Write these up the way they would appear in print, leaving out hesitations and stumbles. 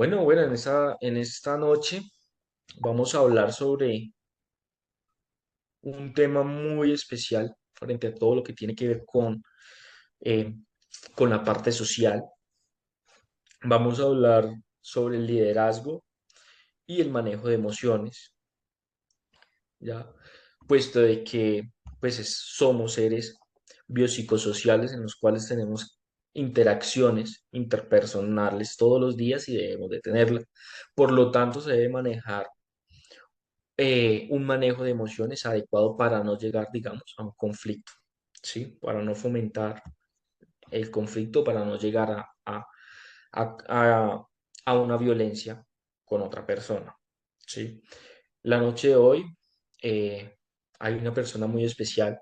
Bueno, en esta noche vamos a hablar sobre un tema muy especial frente a todo lo que tiene que ver eh, con la parte social. Vamos a hablar sobre el liderazgo y el manejo de emociones, ¿ya? Puesto de que somos seres biopsicosociales en los cuales tenemos interacciones interpersonales todos los días y debemos de tenerlas. Por lo tanto, se debe manejar un manejo de emociones adecuado para no llegar, digamos, a un conflicto, ¿sí? Para no fomentar el conflicto, para no llegar a, a- a una violencia con otra persona, ¿sí? La noche de hoy hay una persona muy especial,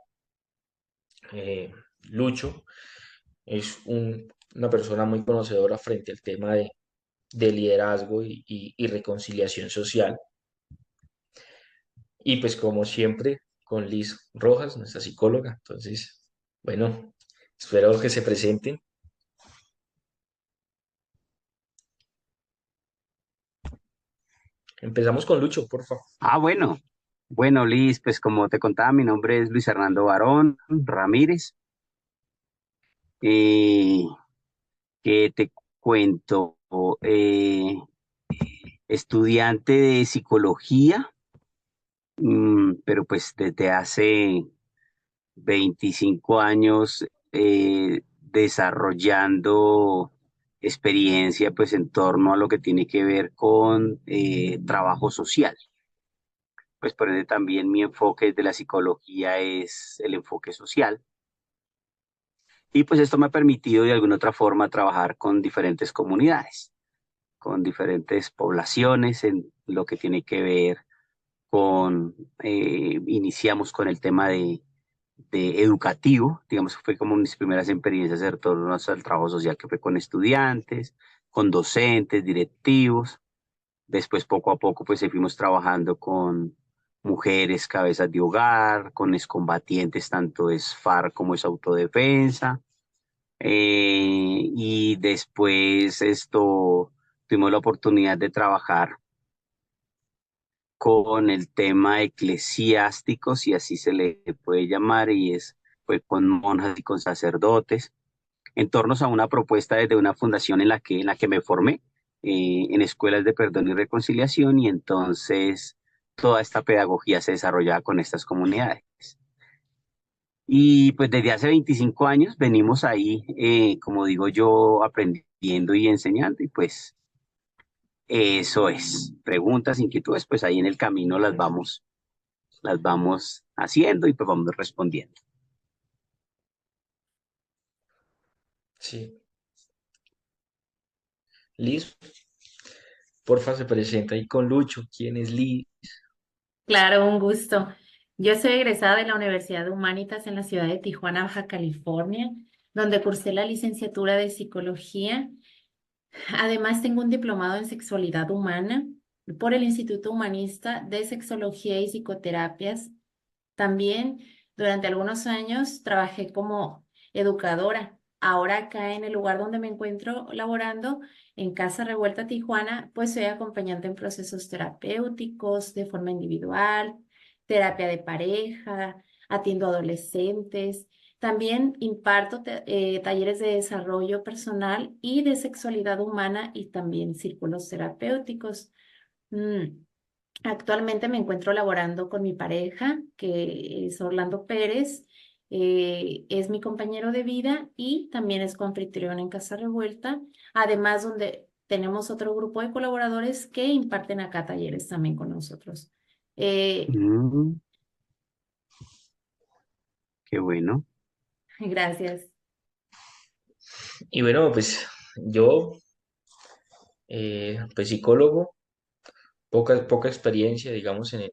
eh, Lucho, es una persona muy conocedora frente al tema de liderazgo y reconciliación social. Y pues como siempre, con Liz Rojas, nuestra psicóloga. Entonces, bueno, espero que se presenten. Empezamos con Lucho, por favor. Bueno, Liz, pues como te contaba, mi nombre es Luis Hernando Barón Ramírez. Eh, ¿Qué te cuento? Eh, Estudiante de psicología, pero pues desde hace 25 años desarrollando experiencia pues en torno a lo que tiene que ver con trabajo social. Pues por ende también mi enfoque de la psicología es el enfoque social. Y pues esto me ha permitido de alguna otra forma trabajar con diferentes comunidades, con diferentes poblaciones en lo que tiene que ver con, iniciamos con el tema de educativo, digamos que fue como mis primeras experiencias en torno al trabajo social que fue con estudiantes, con docentes, directivos. Después, poco a poco, pues fuimos trabajando con mujeres, cabezas de hogar, con excombatientes, tanto es FARC como es autodefensa. Y después tuvimos la oportunidad de trabajar con el tema eclesiástico, si así se le puede llamar, fue con monjas y con sacerdotes, en torno a una propuesta desde una fundación en la que me formé, en escuelas de perdón y reconciliación, y entonces toda esta pedagogía se desarrollaba con estas comunidades. Y pues desde hace 25 años venimos ahí, como digo yo, aprendiendo y enseñando, y pues eso es, preguntas, inquietudes, pues ahí en el camino las vamos haciendo y pues vamos respondiendo. Sí. Liz, porfa, se presenta ahí con Lucho. ¿Quién es Liz? Claro, un gusto. Yo soy egresada de la Universidad de Humanitas en la ciudad de Tijuana, Baja California, donde cursé la licenciatura de psicología. Además, tengo un diplomado en sexualidad humana por el Instituto Humanista de Sexología y Psicoterapias. También durante algunos años trabajé como educadora. Ahora acá en el lugar donde me encuentro laborando, en Casa Revuelta, Tijuana, pues soy acompañante en procesos terapéuticos de forma individual, terapia de pareja, atiendo adolescentes. También imparto talleres de desarrollo personal y de sexualidad humana y también círculos terapéuticos. Mm. Actualmente me encuentro laborando con mi pareja, que es Orlando Pérez. Es mi compañero de vida y también es coanfitrión en Casa Revuelta. Además, donde tenemos otro grupo de colaboradores que imparten acá talleres también con nosotros. Eh, Mm, qué bueno. gracias. Y bueno, pues yo, pues psicólogo, poca experiencia, digamos, en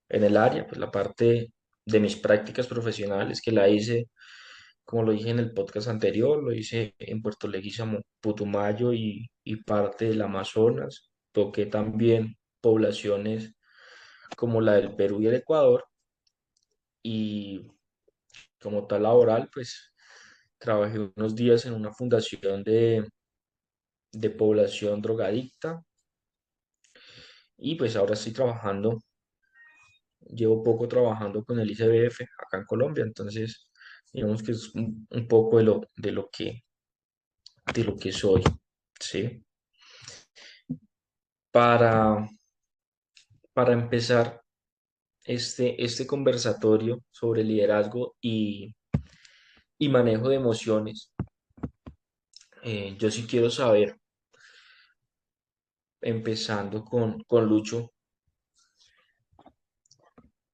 el área, pues la parte de mis prácticas profesionales que la hice, como lo dije en el podcast anterior, lo hice en Puerto Leguízamo, Putumayo y parte del Amazonas. Toqué también poblaciones como la del Perú y el Ecuador y como tal laboral, pues trabajé unos días en una fundación de población drogadicta y pues ahora estoy trabajando, llevo poco trabajando con el ICBF acá en Colombia, entonces digamos que es un poco de lo que soy, ¿sí? Para, para empezar este conversatorio sobre liderazgo y manejo de emociones, yo sí quiero saber, empezando con Lucho,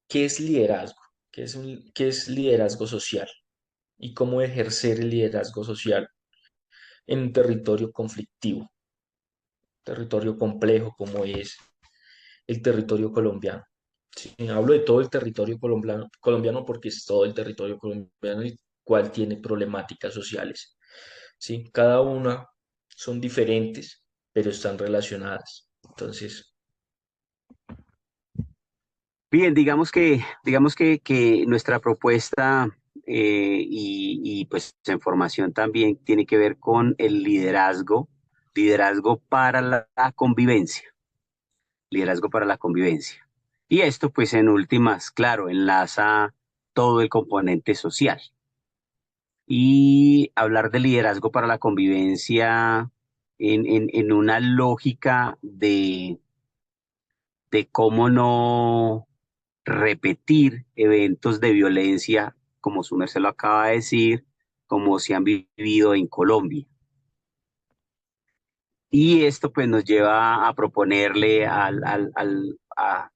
¿qué es liderazgo? ¿Qué es liderazgo social? ¿Y cómo ejercer el liderazgo social en un territorio conflictivo, territorio complejo como es el territorio colombiano? Sí, hablo de todo el territorio colombiano porque es todo el territorio colombiano el cual tiene problemáticas sociales. ¿Sí? Cada una son diferentes, pero están relacionadas. Entonces, Bien, digamos que nuestra propuesta pues en formación también tiene que ver con el liderazgo para la convivencia, liderazgo para la convivencia. Y esto pues en últimas, claro, enlaza todo el componente social. Y hablar de liderazgo para la convivencia en una lógica de cómo no repetir eventos de violencia, como su merced lo acaba de decir, como se han vivido en Colombia. Y esto pues nos lleva a proponerle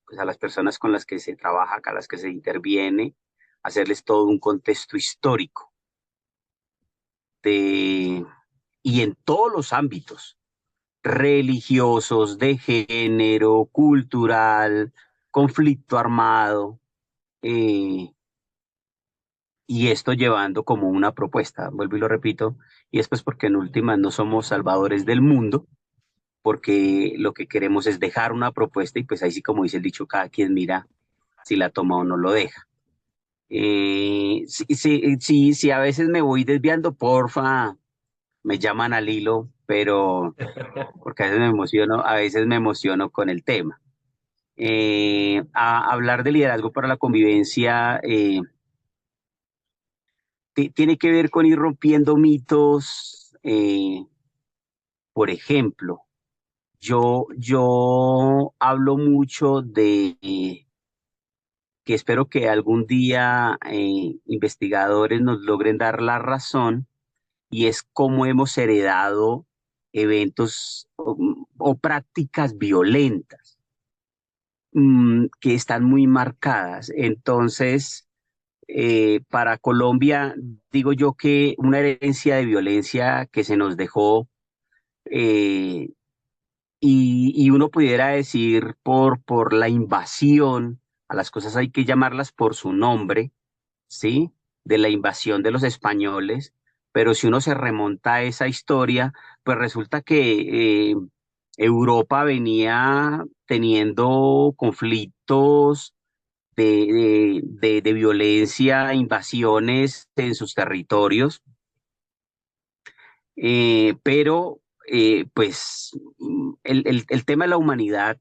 pues, a las personas con las que se trabaja, a las que se interviene, hacerles todo un contexto histórico de, y en todos los ámbitos, religiosos, de género, cultural, conflicto armado, eh, y esto llevando como una propuesta, vuelvo y lo repito, y es pues porque en últimas no somos salvadores del mundo, porque lo que queremos es dejar una propuesta y pues ahí sí como dice el dicho, cada quien mira si la toma o no lo deja. Si a veces me voy desviando, porfa, me llaman al hilo, pero porque a veces me emociono con el tema. A hablar de liderazgo para la convivencia tiene que ver con ir rompiendo mitos. Por ejemplo, yo hablo mucho de que espero que algún día investigadores nos logren dar la razón y es cómo hemos heredado eventos o prácticas violentas que están muy marcadas. Entonces, para Colombia, digo yo que una herencia de violencia que se nos dejó eh, y uno pudiera decir por la invasión, a las cosas hay que llamarlas por su nombre, ¿sí? De la invasión de los españoles, pero si uno se remonta a esa historia, pues resulta que Europa venía teniendo conflictos de violencia, invasiones en sus territorios, pero pues el tema de la humanidad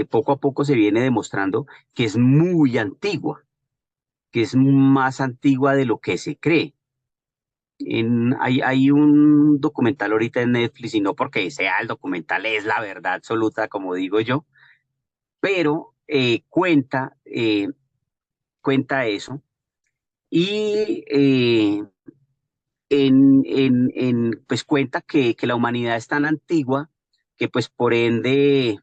poco a poco se viene demostrando que es muy antigua, que es más antigua de lo que se cree. Hay un documental ahorita en Netflix, y no porque sea el documental, es la verdad absoluta, como digo yo, pero cuenta eso. Y pues cuenta que la humanidad es tan antigua que pues por ende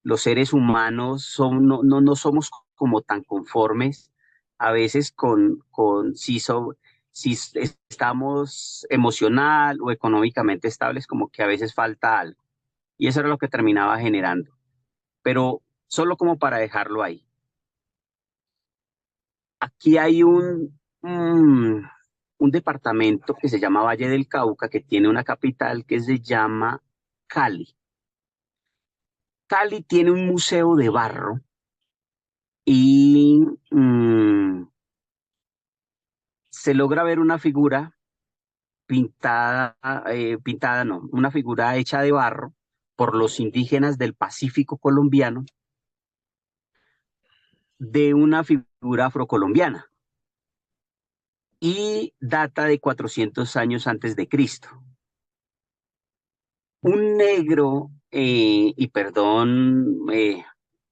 los seres humanos no somos como tan conformes a veces si estamos emocional o económicamente estables, como que a veces falta algo. Y eso era lo que terminaba generando. Pero solo como para dejarlo ahí. Aquí hay un departamento que se llama Valle del Cauca, que tiene una capital que se llama Cali. Cali tiene un museo de barro y se logra ver una figura pintada no, una figura hecha de barro por los indígenas del Pacífico colombiano de una figura afrocolombiana y data de 400 años antes de Cristo. Un negro, y perdón,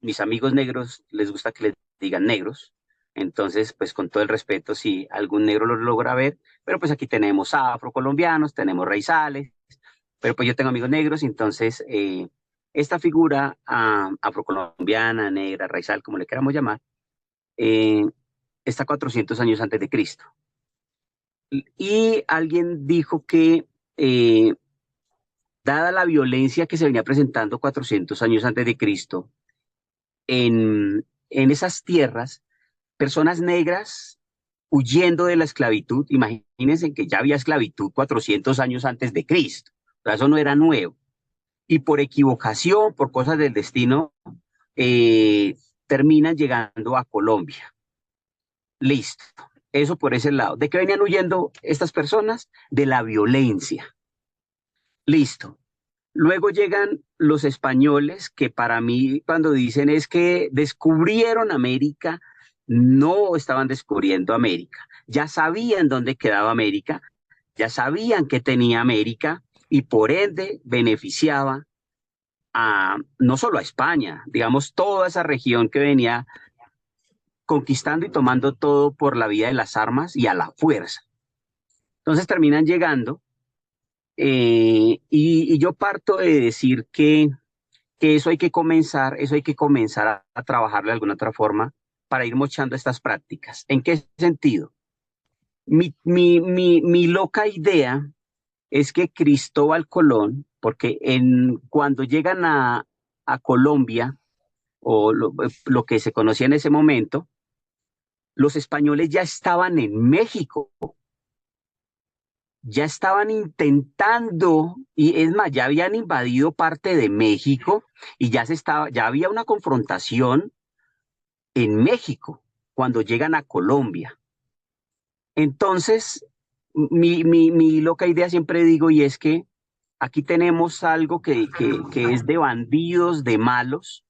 mis amigos negros les gusta que les digan negros, entonces pues con todo el respeto si algún negro lo logra ver, pero pues aquí tenemos afrocolombianos, tenemos raizales, pero pues yo tengo amigos negros, entonces esta figura afrocolombiana, negra, raizal, como le queramos llamar, eh, está 400 años antes de Cristo. Y alguien dijo que eh, dada la violencia que se venía presentando 400 años antes de Cristo en esas tierras, personas negras huyendo de la esclavitud, imagínense que ya había esclavitud 400 años antes de Cristo, o sea, eso no era nuevo, y por equivocación, por cosas del destino, eh, terminan llegando a Colombia. Listo, eso por ese lado. ¿De qué venían huyendo estas personas? De la violencia. Listo. Luego llegan los españoles, que para mí cuando dicen es que descubrieron América, no estaban descubriendo América. Ya sabían dónde quedaba América, ya sabían que tenía América y por ende beneficiaba no solo a España, digamos, toda esa región que venía conquistando y tomando todo por la vía de las armas y a la fuerza. Entonces terminan llegando y yo parto de decir que eso hay que comenzar a trabajarlo de alguna otra forma para ir mochando estas prácticas. ¿En qué sentido? Mi loca idea es que Cristóbal Colón, porque cuando llegan a Colombia, o lo que se conocía en ese momento, los españoles ya estaban en México, ya estaban intentando, y es más, ya habían invadido parte de México y ya había una confrontación en México cuando llegan a Colombia. Entonces, mi loca idea siempre digo, y es que aquí tenemos algo que es de bandidos, de malos,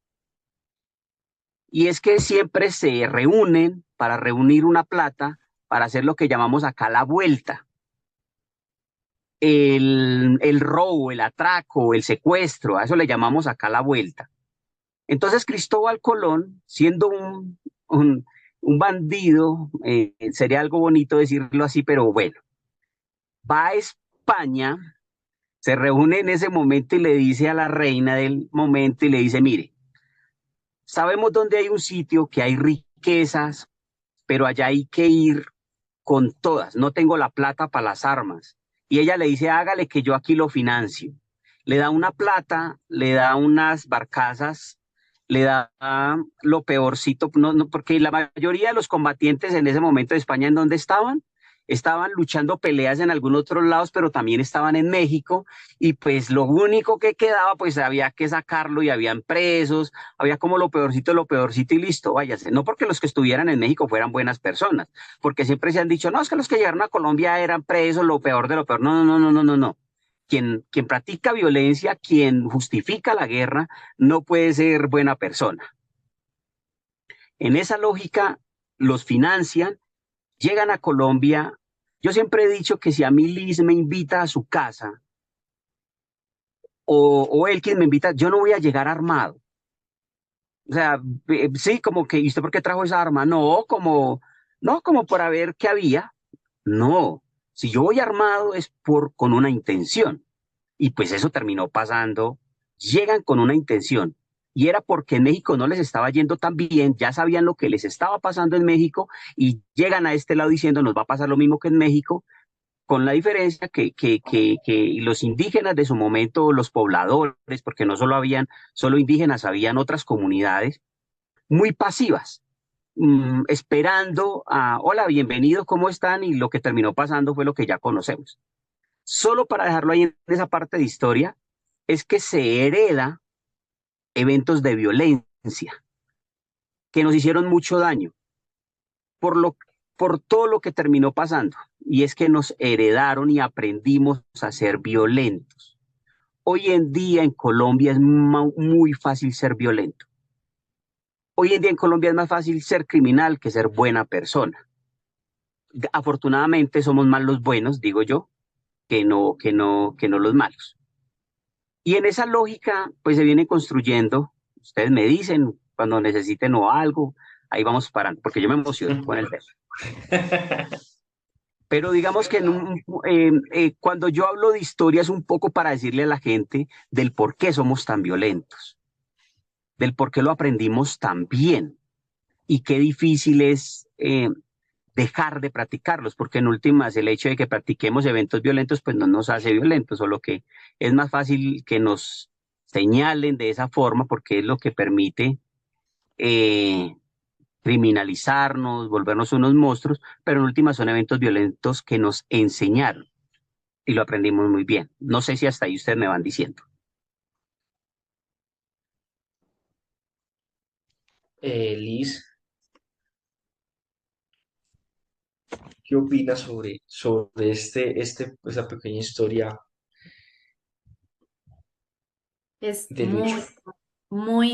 y es que siempre se reúnen para reunir una plata para hacer lo que llamamos acá la vuelta. El robo, el atraco, el secuestro, a eso le llamamos acá la vuelta. Entonces Cristóbal Colón, siendo un bandido, sería algo bonito decirlo así, pero bueno, va a España, se reúne en ese momento y le dice a la reina del momento y le dice, mire, sabemos dónde hay un sitio que hay riquezas, pero allá hay que ir con todas, no tengo la plata para las armas. Y ella le dice, hágale que yo aquí lo financio. Le da una plata, le da unas barcazas, le da lo peorcito, porque la mayoría de los combatientes en ese momento de España, ¿en dónde estaban? Estaban luchando peleas en algunos otros lados, pero también estaban en México, y pues lo único que quedaba, pues había que sacarlo y habían presos, había como lo peorcito y listo, váyase. No porque los que estuvieran en México fueran buenas personas, porque siempre se han dicho, no, es que los que llegaron a Colombia eran presos, lo peor de lo peor. No, no, no, no, no, no. Quien practica violencia, quien justifica la guerra, no puede ser buena persona. En esa lógica, los financian, llegan a Colombia. Yo siempre he dicho que si a mí Liz me invita a su casa, o él quien me invita, yo no voy a llegar armado. O sea, sí, como que, ¿y usted por qué trajo esa arma? No, como para ver qué había. No, si yo voy armado es con una intención. Y pues eso terminó pasando. Llegan con una intención. Y era porque en México no les estaba yendo tan bien, ya sabían lo que les estaba pasando en México y llegan a este lado diciendo nos va a pasar lo mismo que en México, con la diferencia que los indígenas de su momento, los pobladores, porque no solo habían solo indígenas, habían otras comunidades muy pasivas, esperando a, hola, bienvenidos, ¿cómo están? Y lo que terminó pasando fue lo que ya conocemos. Solo para dejarlo ahí en esa parte de historia, es que se hereda eventos de violencia que nos hicieron mucho daño por, lo, por todo lo que terminó pasando. y es que nos heredaron y aprendimos a ser violentos. Hoy en día en Colombia es muy fácil ser violento. Hoy en día en Colombia es más fácil ser criminal que ser buena persona. Afortunadamente somos más los buenos, digo yo, que no los malos. Y en esa lógica, pues se viene construyendo, ustedes me dicen cuando necesiten o algo, ahí vamos parando, porque yo me emociono con el tema. Pero digamos que cuando yo hablo de historia es un poco para decirle a la gente del por qué somos tan violentos, del por qué lo aprendimos tan bien y qué difícil es dejar de practicarlos, porque en últimas el hecho de que practiquemos eventos violentos pues no nos hace violentos, solo que es más fácil que nos señalen de esa forma porque es lo que permite eh, criminalizarnos, volvernos unos monstruos, pero en últimas son eventos violentos que nos enseñaron y lo aprendimos muy bien. No sé si hasta ahí ustedes me van diciendo. Liz, ¿qué opinas sobre esta pequeña historia Es de Lucho? muy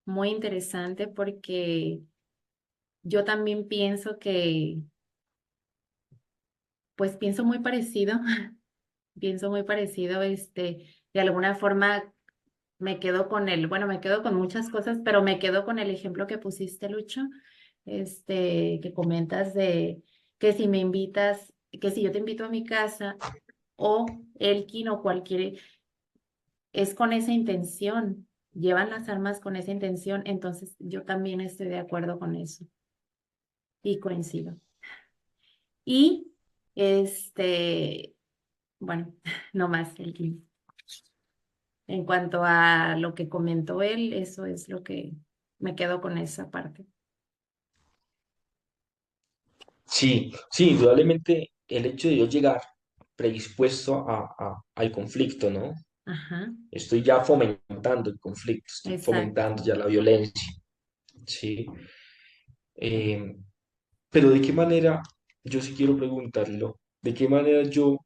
muy interesante porque yo también pienso que, pues pienso muy parecido, pienso muy parecido, de alguna forma me quedo con bueno, me quedo con muchas cosas, pero me quedo con el ejemplo que pusiste, Lucho, que comentas de que si me invitas, que si yo te invito a mi casa o Elkin o cualquier, es con esa intención, llevan las armas con esa intención, entonces yo también estoy de acuerdo con eso y coincido. Y bueno, no más Elkin. En cuanto a lo que comentó él, eso es lo que me quedo con esa parte. Sí, sí, indudablemente el hecho de yo llegar predispuesto al conflicto, ¿no? Ajá, Estoy ya fomentando el conflicto, estoy exacto. fomentando ya la violencia, ¿sí? Eh, pero ¿de qué manera, yo sí quiero preguntarlo, de qué manera yo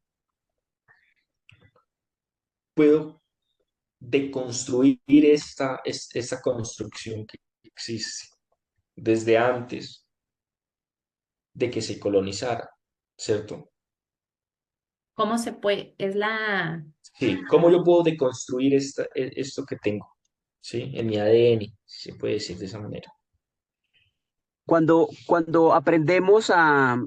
puedo deconstruir esta construcción que existe desde antes de que se colonizara, ¿cierto? ¿Cómo se puede? Es la... Sí, ¿cómo yo puedo deconstruir esto que tengo, ¿sí? En mi ADN, si se puede decir de esa manera. Cuando aprendemos a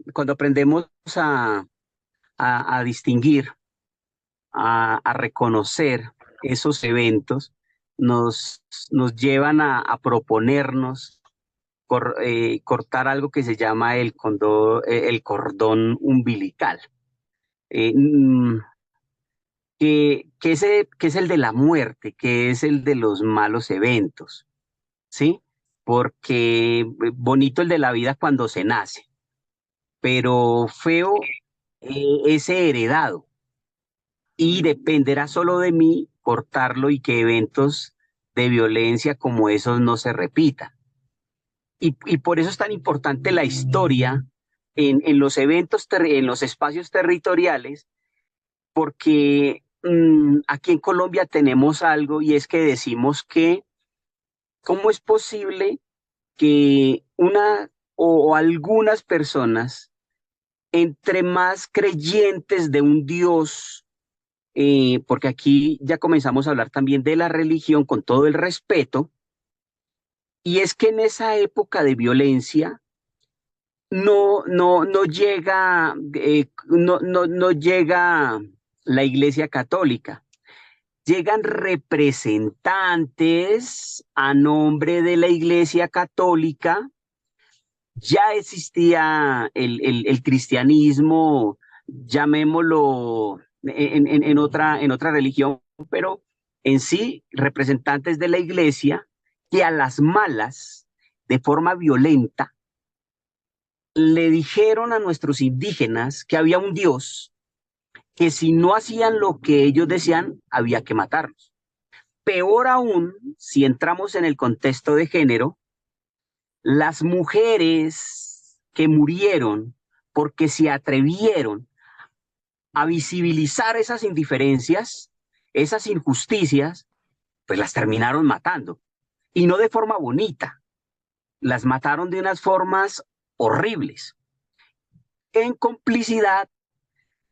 distinguir, a reconocer esos eventos, nos, nos llevan a proponernos cortar algo que se llama el cordón umbilical, eh, mm, que es el de la muerte, que es el de los malos eventos, ¿sí? Porque bonito el de la vida cuando se nace, pero feo ese heredado. Y dependerá solo de mí cortarlo y que eventos de violencia como esos no se repitan. Y por eso es tan importante la historia en los eventos, en los espacios territoriales, porque aquí en Colombia tenemos algo y es que decimos que cómo es posible que una o algunas personas, entre más creyentes de un Dios, porque aquí ya comenzamos a hablar también de la religión con todo el respeto, y es que en esa época de violencia no llega, no llega la Iglesia Católica. Llegan representantes a nombre de la Iglesia Católica. Ya existía el cristianismo, llamémoslo en otra religión, pero en sí representantes de la Iglesia que a las malas, de forma violenta, le dijeron a nuestros indígenas que había un Dios, que si no hacían lo que ellos decían, había que matarlos. Peor aún, si entramos en el contexto de género, las mujeres que murieron porque se atrevieron a visibilizar esas indiferencias, esas injusticias, pues las terminaron matando. Y no de forma bonita, las mataron de unas formas horribles, en complicidad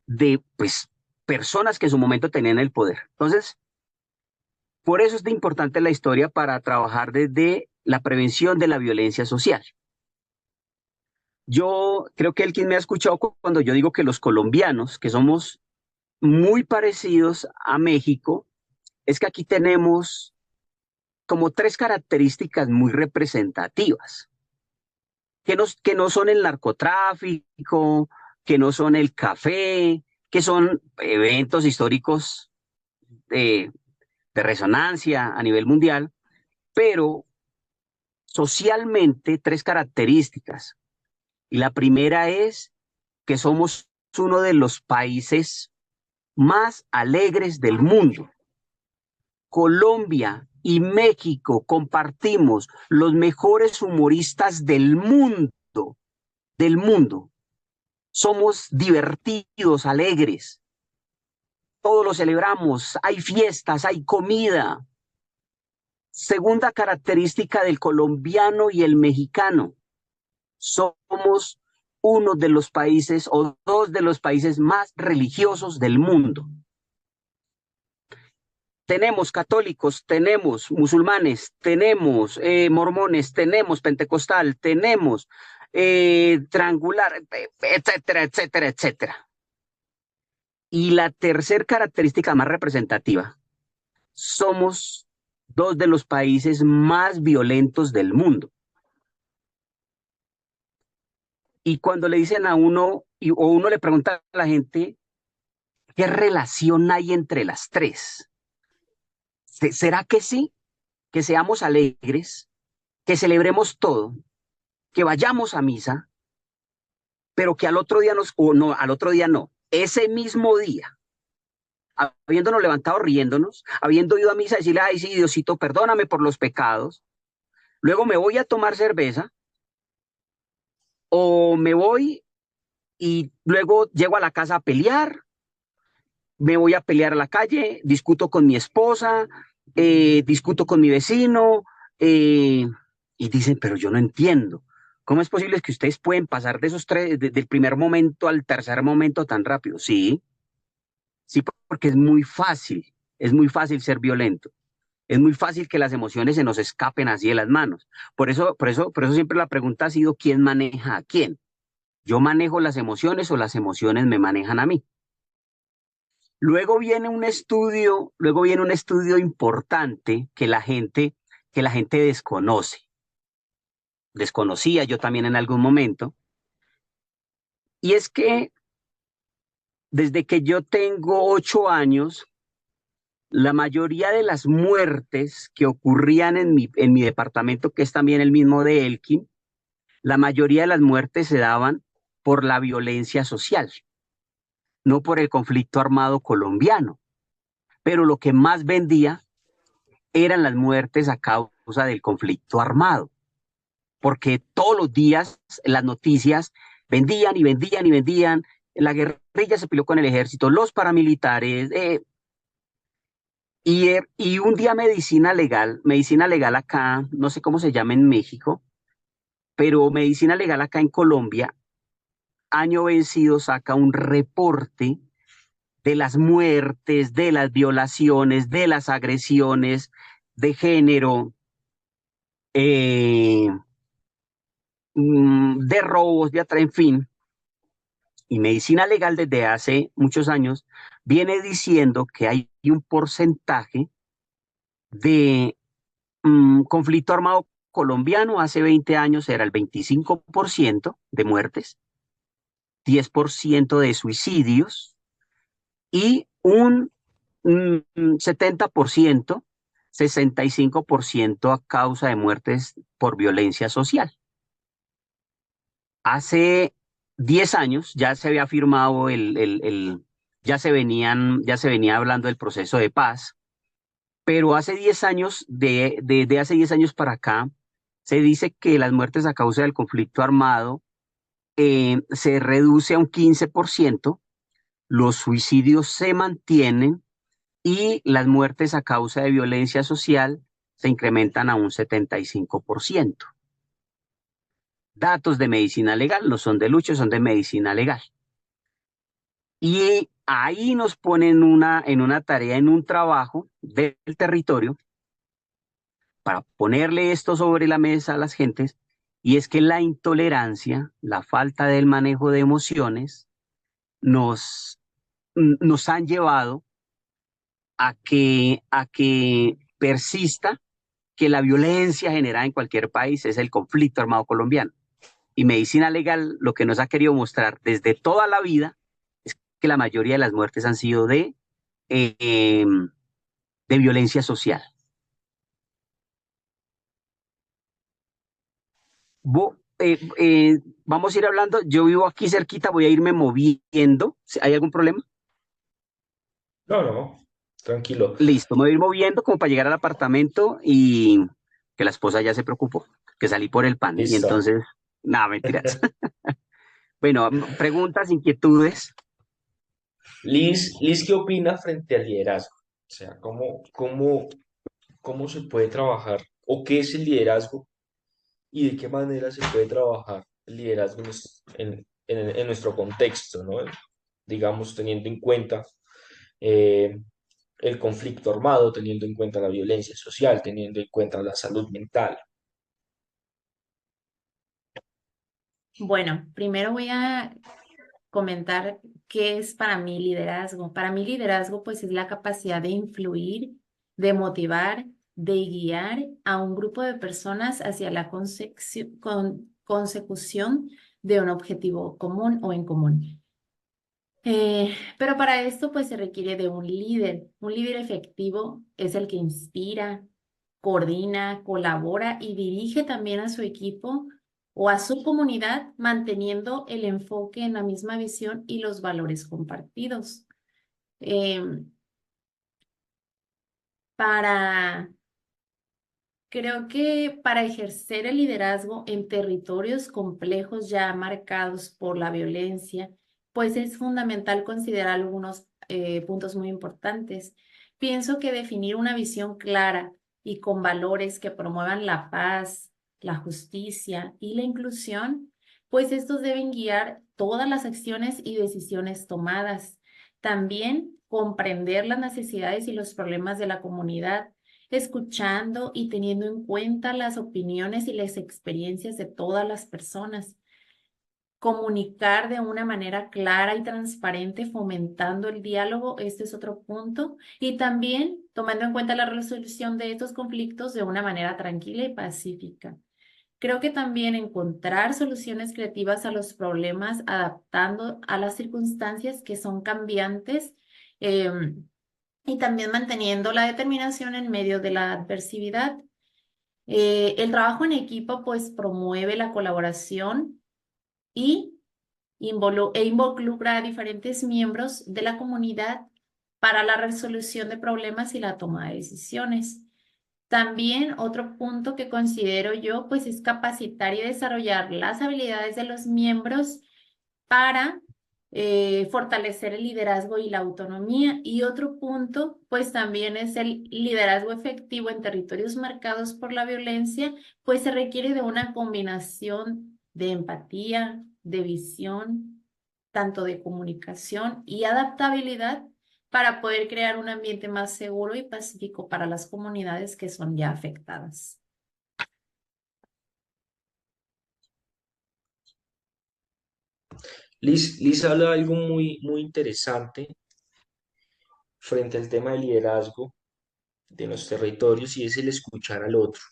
de pues personas que en su momento tenían el poder. Entonces, por eso es de importante la historia para trabajar desde la prevención de la violencia social. Yo creo que quien me ha escuchado cuando yo digo que los colombianos, que somos muy parecidos a México, es que aquí tenemos como tres características muy representativas, que no son el narcotráfico, que no son el café, que son eventos históricos de, de resonancia a nivel mundial, pero socialmente tres características. Y la primera es que somos uno de los países más alegres del mundo. Colombia y México compartimos los mejores humoristas del mundo. Somos divertidos, alegres. Todos lo celebramos, hay fiestas, hay comida. Segunda característica del colombiano y el mexicano. Somos uno de los países o dos de los países más religiosos del mundo. Tenemos católicos, tenemos musulmanes, tenemos mormones, tenemos pentecostal, tenemos triangular, etcétera, etcétera, etcétera. Y la tercera característica más representativa, somos dos de los países más violentos del mundo. Y cuando le dicen a uno, o uno le pregunta a la gente, ¿qué relación hay entre las tres? ¿Será que sí? Que seamos alegres, que celebremos todo, que vayamos a misa, pero que al otro día o no, al otro día no, ese mismo día, habiéndonos levantado riéndonos, habiendo ido a misa, decirle, ay, sí, Diosito, perdóname por los pecados, luego me voy a tomar cerveza, o me voy y luego llego a la casa a pelear, me voy a pelear a la calle, discuto con mi esposa, discuto con mi vecino, y dicen, pero yo no entiendo. ¿Cómo es posible que ustedes pueden pasar de esos tres, del primer momento al tercer momento tan rápido? Sí, sí, porque es muy fácil ser violento. Es muy fácil que las emociones se nos escapen así de las manos. Por eso siempre la pregunta ha sido, ¿quién maneja a quién? ¿Yo manejo las emociones o las emociones me manejan a mí? Luego viene un estudio importante que la gente desconoce. Desconocía yo también en algún momento. Y es que desde que yo tengo 8 años, la mayoría de las muertes que ocurrían en mi departamento, que es también el mismo de Elkin, la mayoría de las muertes se daban por la violencia social, no por el conflicto armado colombiano. Pero lo que más vendía eran las muertes a causa del conflicto armado, porque todos los días las noticias vendían y vendían y vendían, la guerrilla se peleó con el ejército, los paramilitares, y un día medicina legal acá, no sé cómo se llama en México, pero medicina legal acá en Colombia, año vencido saca un reporte de las muertes, de las violaciones, de las agresiones de género, eh, de robos, en fin. Y medicina legal desde hace muchos años viene diciendo que hay un porcentaje de conflicto armado colombiano. Hace 20 años era el 25% de muertes, 10% de suicidios y un 70%, 65% a causa de muertes por violencia social. Hace 10 años ya se había firmado ya se venía hablando del proceso de paz, pero hace 10 años, de hace 10 años para acá, se dice que las muertes a causa del conflicto armado se reduce a un 15%, los suicidios se mantienen y las muertes a causa de violencia social se incrementan a un 75%. Datos de medicina legal, no son de Lucho, son de medicina legal. Y ahí nos ponen en una tarea, en un trabajo del territorio, para ponerle esto sobre la mesa a las gentes, y es que la intolerancia, la falta del manejo de emociones, nos, nos han llevado a que persista que la violencia generada en cualquier país es el conflicto armado colombiano. Y medicina legal lo que nos ha querido mostrar desde toda la vida es que la mayoría de las muertes han sido eh, de violencia social. Vamos a ir hablando, yo vivo aquí cerquita, voy a irme moviendo. ¿Hay algún problema? No, no, tranquilo. Listo, me voy a ir moviendo como para llegar al apartamento y que la esposa ya se preocupó, que salí por el pan y Listo. entonces, nada, mentiras. Bueno, preguntas, inquietudes. Liz, ¿qué opina frente al liderazgo? O sea, ¿cómo se puede trabajar o qué es el liderazgo y de qué manera se puede trabajar el liderazgo en nuestro contexto, ¿no? Digamos, teniendo en cuenta eh, el conflicto armado, teniendo en cuenta la violencia social, teniendo en cuenta la salud mental. Bueno, primero voy a comentar qué es para mí liderazgo. Para mí liderazgo pues es la capacidad de influir, de motivar, de guiar a un grupo de personas hacia la consecución de un objetivo común o en común. Pero para esto pues se requiere de un líder. Un líder efectivo es el que inspira, coordina, colabora y dirige también a su equipo o a su comunidad, manteniendo el enfoque en la misma visión y los valores compartidos. Em, para Creo que para ejercer el liderazgo en territorios complejos ya marcados por la violencia, pues es fundamental considerar algunos puntos muy importantes. Pienso que definir una visión clara y con valores que promuevan la paz, la justicia y la inclusión, pues estos deben guiar todas las acciones y decisiones tomadas. También comprender las necesidades y los problemas de la comunidad, escuchando y teniendo en cuenta las opiniones y las experiencias de todas las personas. Comunicar de una manera clara y transparente, fomentando el diálogo, este es otro punto. Y también tomando en cuenta la resolución de estos conflictos de una manera tranquila y pacífica. Creo que también encontrar soluciones creativas a los problemas, adaptando a las circunstancias que son cambiantes. Y también manteniendo la determinación en medio de la adversidad. El trabajo en equipo pues promueve la colaboración y involucra a diferentes miembros de la comunidad para la resolución de problemas y la toma de decisiones. También otro punto que considero yo pues es capacitar y desarrollar las habilidades de los miembros para fortalecer el liderazgo y la autonomía. Y otro punto, pues también es el liderazgo efectivo en territorios marcados por la violencia, pues se requiere de una combinación de empatía, de visión, tanto de comunicación y adaptabilidad para poder crear un ambiente más seguro y pacífico para las comunidades que son ya afectadas. Liz habla de algo muy interesante frente al tema del liderazgo de los territorios y es el escuchar al otro.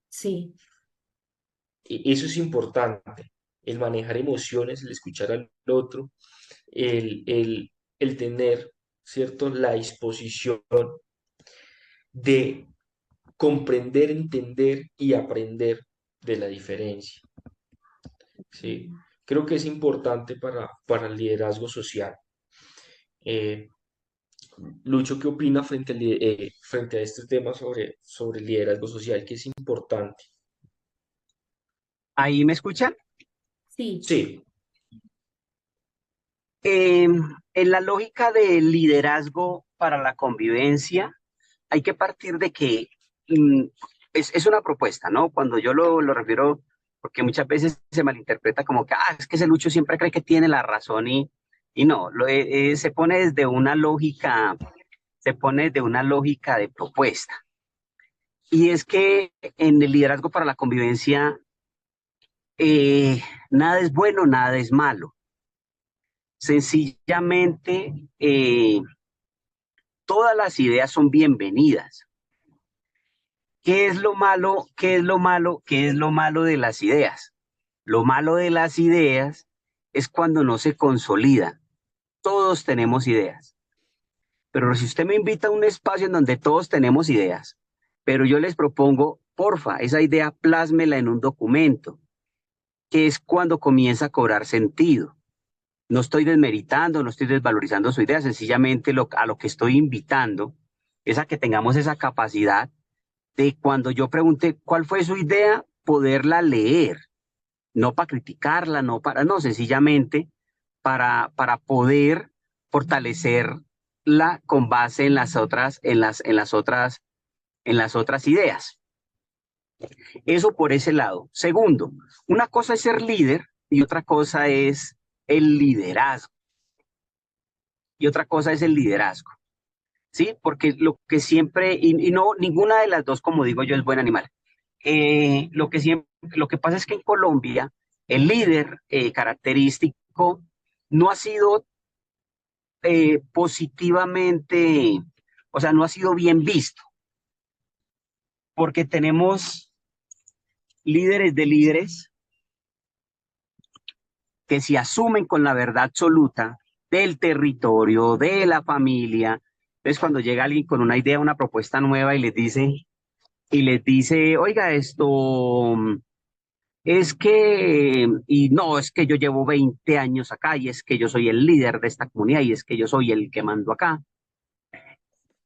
Sí. Eso es importante, el manejar emociones, el escuchar al otro, el tener, ¿cierto?, la disposición de comprender, entender y aprender de la diferencia, ¿sí? Creo que es importante para el liderazgo social. Eh, Lucho, ¿qué opina frente a este tema sobre el liderazgo social, que es importante? ¿Ahí me escuchan? Sí. Sí, En la lógica del liderazgo para la convivencia, hay que partir de que mm, es una propuesta, ¿no? Cuando yo lo refiero, porque muchas veces se malinterpreta como que, es que ese Lucho siempre cree que tiene la razón y no, se pone desde una lógica, se pone desde una lógica de propuesta. Y es que en el liderazgo para la convivencia, nada es bueno, nada es malo. Sencillamente, todas las ideas son bienvenidas. ¿Qué es lo malo? ¿Qué es lo malo? ¿Qué es lo malo de las ideas? Lo malo de las ideas es cuando no se consolidan. Todos tenemos ideas. Pero si usted me invita a un espacio en donde todos tenemos ideas, pero yo les propongo, porfa, esa idea plásmela en un documento, que es cuando comienza a cobrar sentido. No estoy desmeritando, no estoy desvalorizando su idea, sencillamente a lo que estoy invitando es a que tengamos esa capacidad de cuando yo pregunte cuál fue su idea, poderla leer, no para criticarla, no, sencillamente para poder fortalecerla con base en las otras, en las otras ideas. Eso por ese lado. Segundo, una cosa es ser líder y otra cosa es el liderazgo. Y otra cosa es el liderazgo. ¿Sí? Porque lo que siempre, y no, ninguna de las dos, como digo yo, es buen animal. Lo que pasa es que en Colombia el líder característico no ha sido positivamente, o sea, no ha sido bien visto, porque tenemos líderes de líderes que se asumen con la verdad absoluta del territorio, de la familia. Entonces, cuando llega alguien con una idea, una propuesta nueva y les dice, oiga, esto es que, y no, es que yo llevo 20 años acá y es que yo soy el líder de esta comunidad y es que yo soy el que mando acá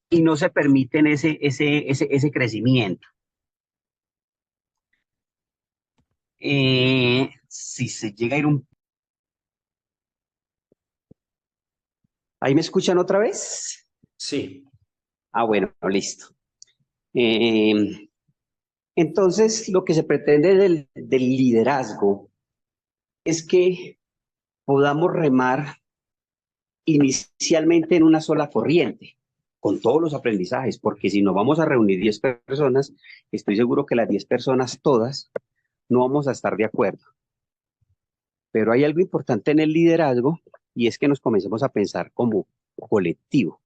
y no se permiten ese crecimiento. Si se llega a ir un... ¿Ahí me escuchan otra vez? Sí, Bueno, listo. Eh, entonces, lo que se pretende del liderazgo es que podamos remar inicialmente en una sola corriente, con todos los aprendizajes, porque si nos vamos a reunir 10 personas, estoy seguro que las 10 personas todas no vamos a estar de acuerdo. Pero hay algo importante en el liderazgo y es que nos comencemos a pensar como colectivo.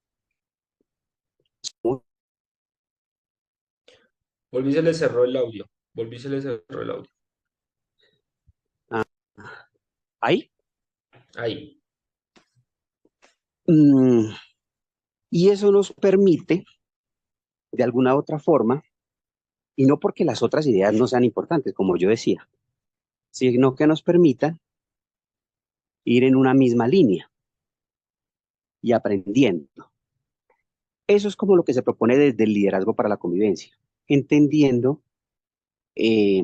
volví se le cerró el audio. Volví se le cerró el audio. Ah, ¿ahí? Ahí. Mm, y eso nos permite, de alguna u otra forma, y no porque las otras ideas no sean importantes, como yo decía, sino que nos permita ir en una misma línea y aprendiendo. Eso es como lo que se propone desde el liderazgo para la convivencia, entendiendo, eh,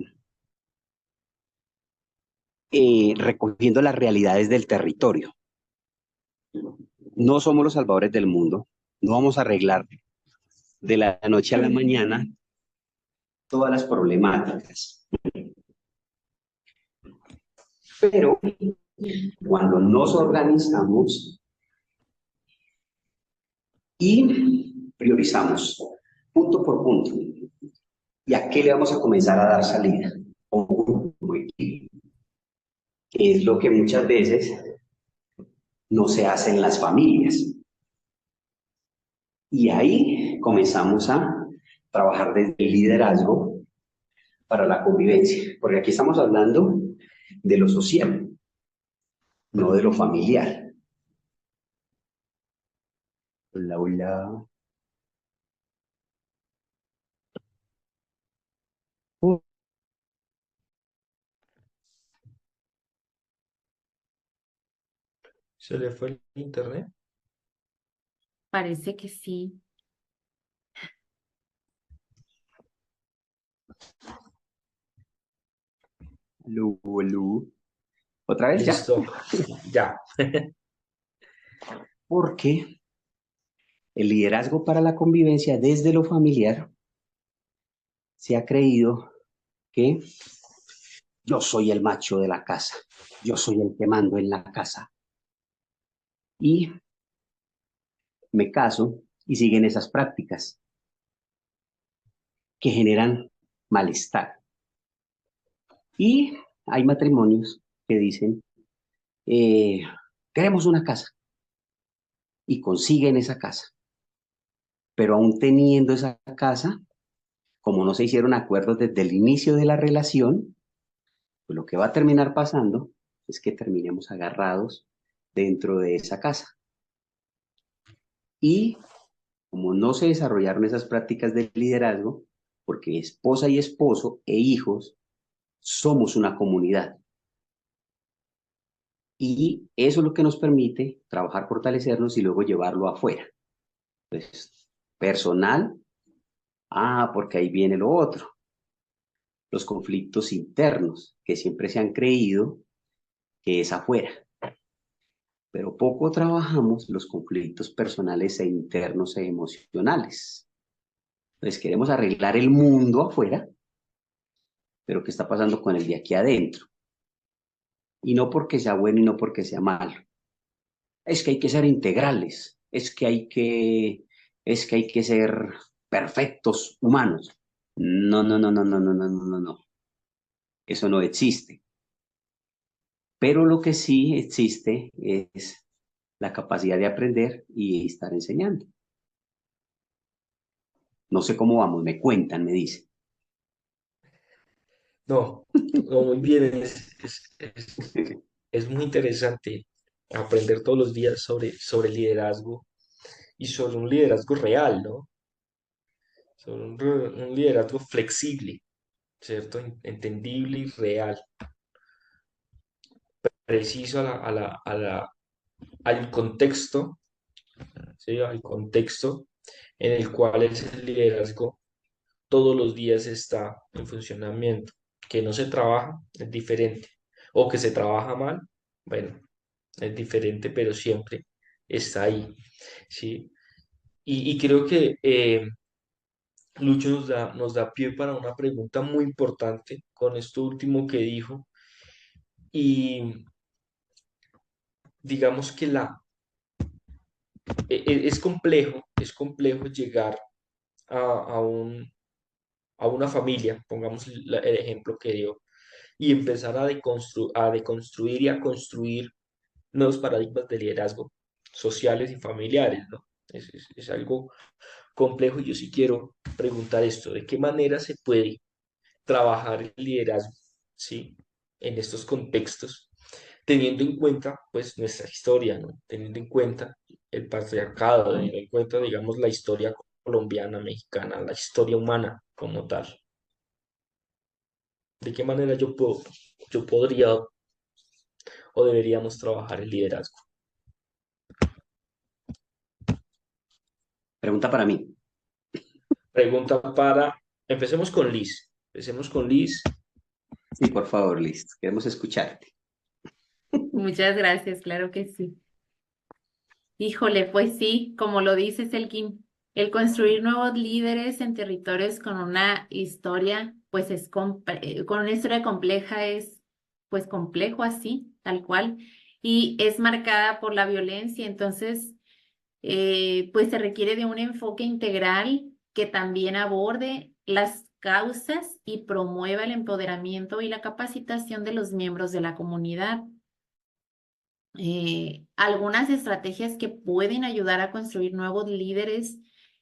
recogiendo las realidades del territorio. No somos los salvadores del mundo, no vamos a arreglar de la noche a la mañana todas las problemáticas, pero cuando nos organizamos y priorizamos punto por punto, ¿y a qué le vamos a comenzar a dar salida? Es lo que muchas veces no se hace en las familias. Y ahí comenzamos a trabajar desde el liderazgo para la convivencia, porque aquí estamos hablando de lo social, no de lo familiar. Hola, hola. ¿Se le fue el internet? Parece que sí. Lu, lu. ¿Otra vez ya? Listo. Ya. porque el liderazgo para la convivencia desde lo familiar se ha creído que yo soy el macho de la casa, yo soy el que mando en la casa y me caso y siguen esas prácticas que generan malestar. Y hay matrimonios que dicen, eh, queremos una casa y consiguen esa casa, pero aún teniendo esa casa, como no se hicieron acuerdos desde el inicio de la relación, pues lo que va a terminar pasando es que terminemos agarrados dentro de esa casa. Y como no se desarrollaron esas prácticas de liderazgo, porque esposa y esposo e hijos somos una comunidad. Y eso es lo que nos permite trabajar, fortalecernos y luego llevarlo afuera. Pues, personal, porque ahí viene lo otro. Los conflictos internos, que siempre se han creído que es afuera. Pero poco trabajamos los conflictos personales e internos e emocionales. Entonces queremos arreglar el mundo afuera, pero ¿qué está pasando con el de aquí adentro? Y no porque sea bueno y no porque sea malo. Es que hay que ser integrales, es que hay que ser perfectos humanos. No, no, no, no, no, no, no, no, no, no. Eso no existe. Pero lo que sí existe es la capacidad de aprender y estar enseñando. No sé cómo vamos, me cuentan, me dicen. No, no, muy bien, es muy interesante aprender todos los días sobre liderazgo y sobre un liderazgo real, ¿no? Sobre un liderazgo flexible, ¿cierto? Entendible y real, preciso al contexto, ¿sí? Al contexto en el cual ese liderazgo todos los días está en funcionamiento. Que no se trabaja es diferente, o que se trabaja mal, bueno, es diferente, pero siempre está ahí, ¿sí? Y creo que Lucho nos da pie para una pregunta muy importante con esto último que dijo. Y digamos que es complejo llegar a, a un, a una familia, pongamos el ejemplo que dio, y empezar a deconstruir y a construir nuevos paradigmas de liderazgo sociales y familiares, ¿no? Es algo complejo y yo sí quiero preguntar esto, ¿de qué manera se puede trabajar el liderazgo, ¿sí? En estos contextos, teniendo en cuenta, pues, nuestra historia, ¿no? Teniendo en cuenta el patriarcado, teniendo en cuenta, digamos, la historia colombiana, mexicana, la historia humana como tal. ¿De qué manera yo podría o deberíamos trabajar el liderazgo? Pregunta para mí. Pregunta empecemos con Liz. Empecemos con Liz. Sí, por favor, Liz, queremos escucharte. Muchas gracias, claro que sí. Híjole, pues sí, como lo dices, Elkin, el construir nuevos líderes en territorios con una historia, pues con una historia compleja es, pues complejo así, tal cual, y es marcada por la violencia, entonces, pues se requiere de un enfoque integral que también aborde las causas y promueva el empoderamiento y la capacitación de los miembros de la comunidad. Algunas estrategias que pueden ayudar a construir nuevos líderes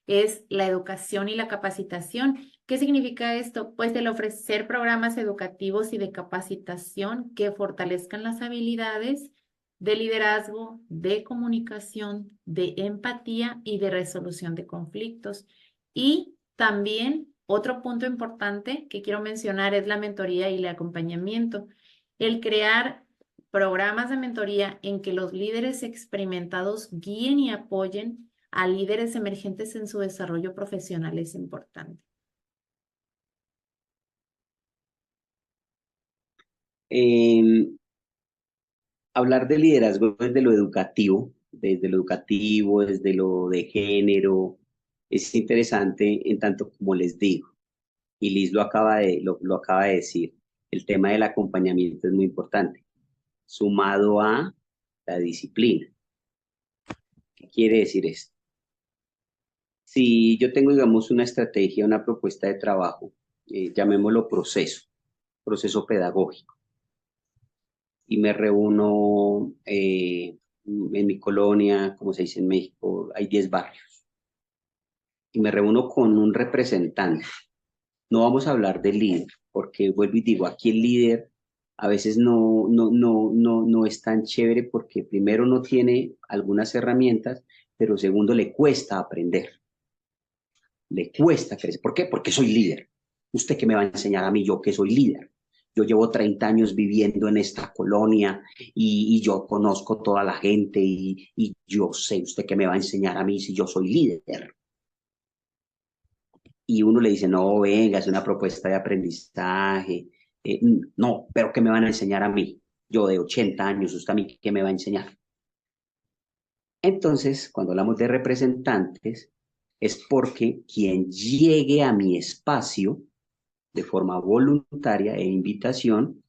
es la educación y la capacitación. ¿Qué significa esto? Pues el ofrecer programas educativos y de capacitación que fortalezcan las habilidades de liderazgo, de comunicación, de empatía y de resolución de conflictos. Y también otro punto importante que quiero mencionar es la mentoría y el acompañamiento. El crear programas de mentoría en que los líderes experimentados guíen y apoyen a líderes emergentes en su desarrollo profesional es importante. Eh, Hablar de liderazgo desde lo educativo desde lo educativo, desde lo de género. Es interesante en tanto como les digo, y Liz lo acaba de decir, el tema del acompañamiento es muy importante, sumado a la disciplina. ¿Qué quiere decir esto? Si yo tengo, digamos, una estrategia, una propuesta de trabajo, llamémoslo proceso pedagógico, y me reúno en mi colonia, como se dice en México, hay 10 barrios, y me reúno con un representante. No vamos a hablar del líder, porque vuelvo y digo, aquí el líder a veces no es tan chévere porque primero no tiene algunas herramientas, pero segundo le cuesta aprender, le cuesta crecer. ¿Por qué? Porque soy líder. ¿Usted qué me va a enseñar a mí, yo que soy líder? Yo llevo 30 años viviendo en esta colonia y yo conozco toda la gente y yo sé, ¿usted qué me va a enseñar a mí si yo soy líder? Y uno le dice, no, venga, es una propuesta de aprendizaje. No, pero ¿qué me van a enseñar a mí? Yo de 80 años, ¿usted a mí qué me va a enseñar? Entonces, cuando hablamos de representantes, es porque quien llegue a mi espacio de forma voluntaria e invitación,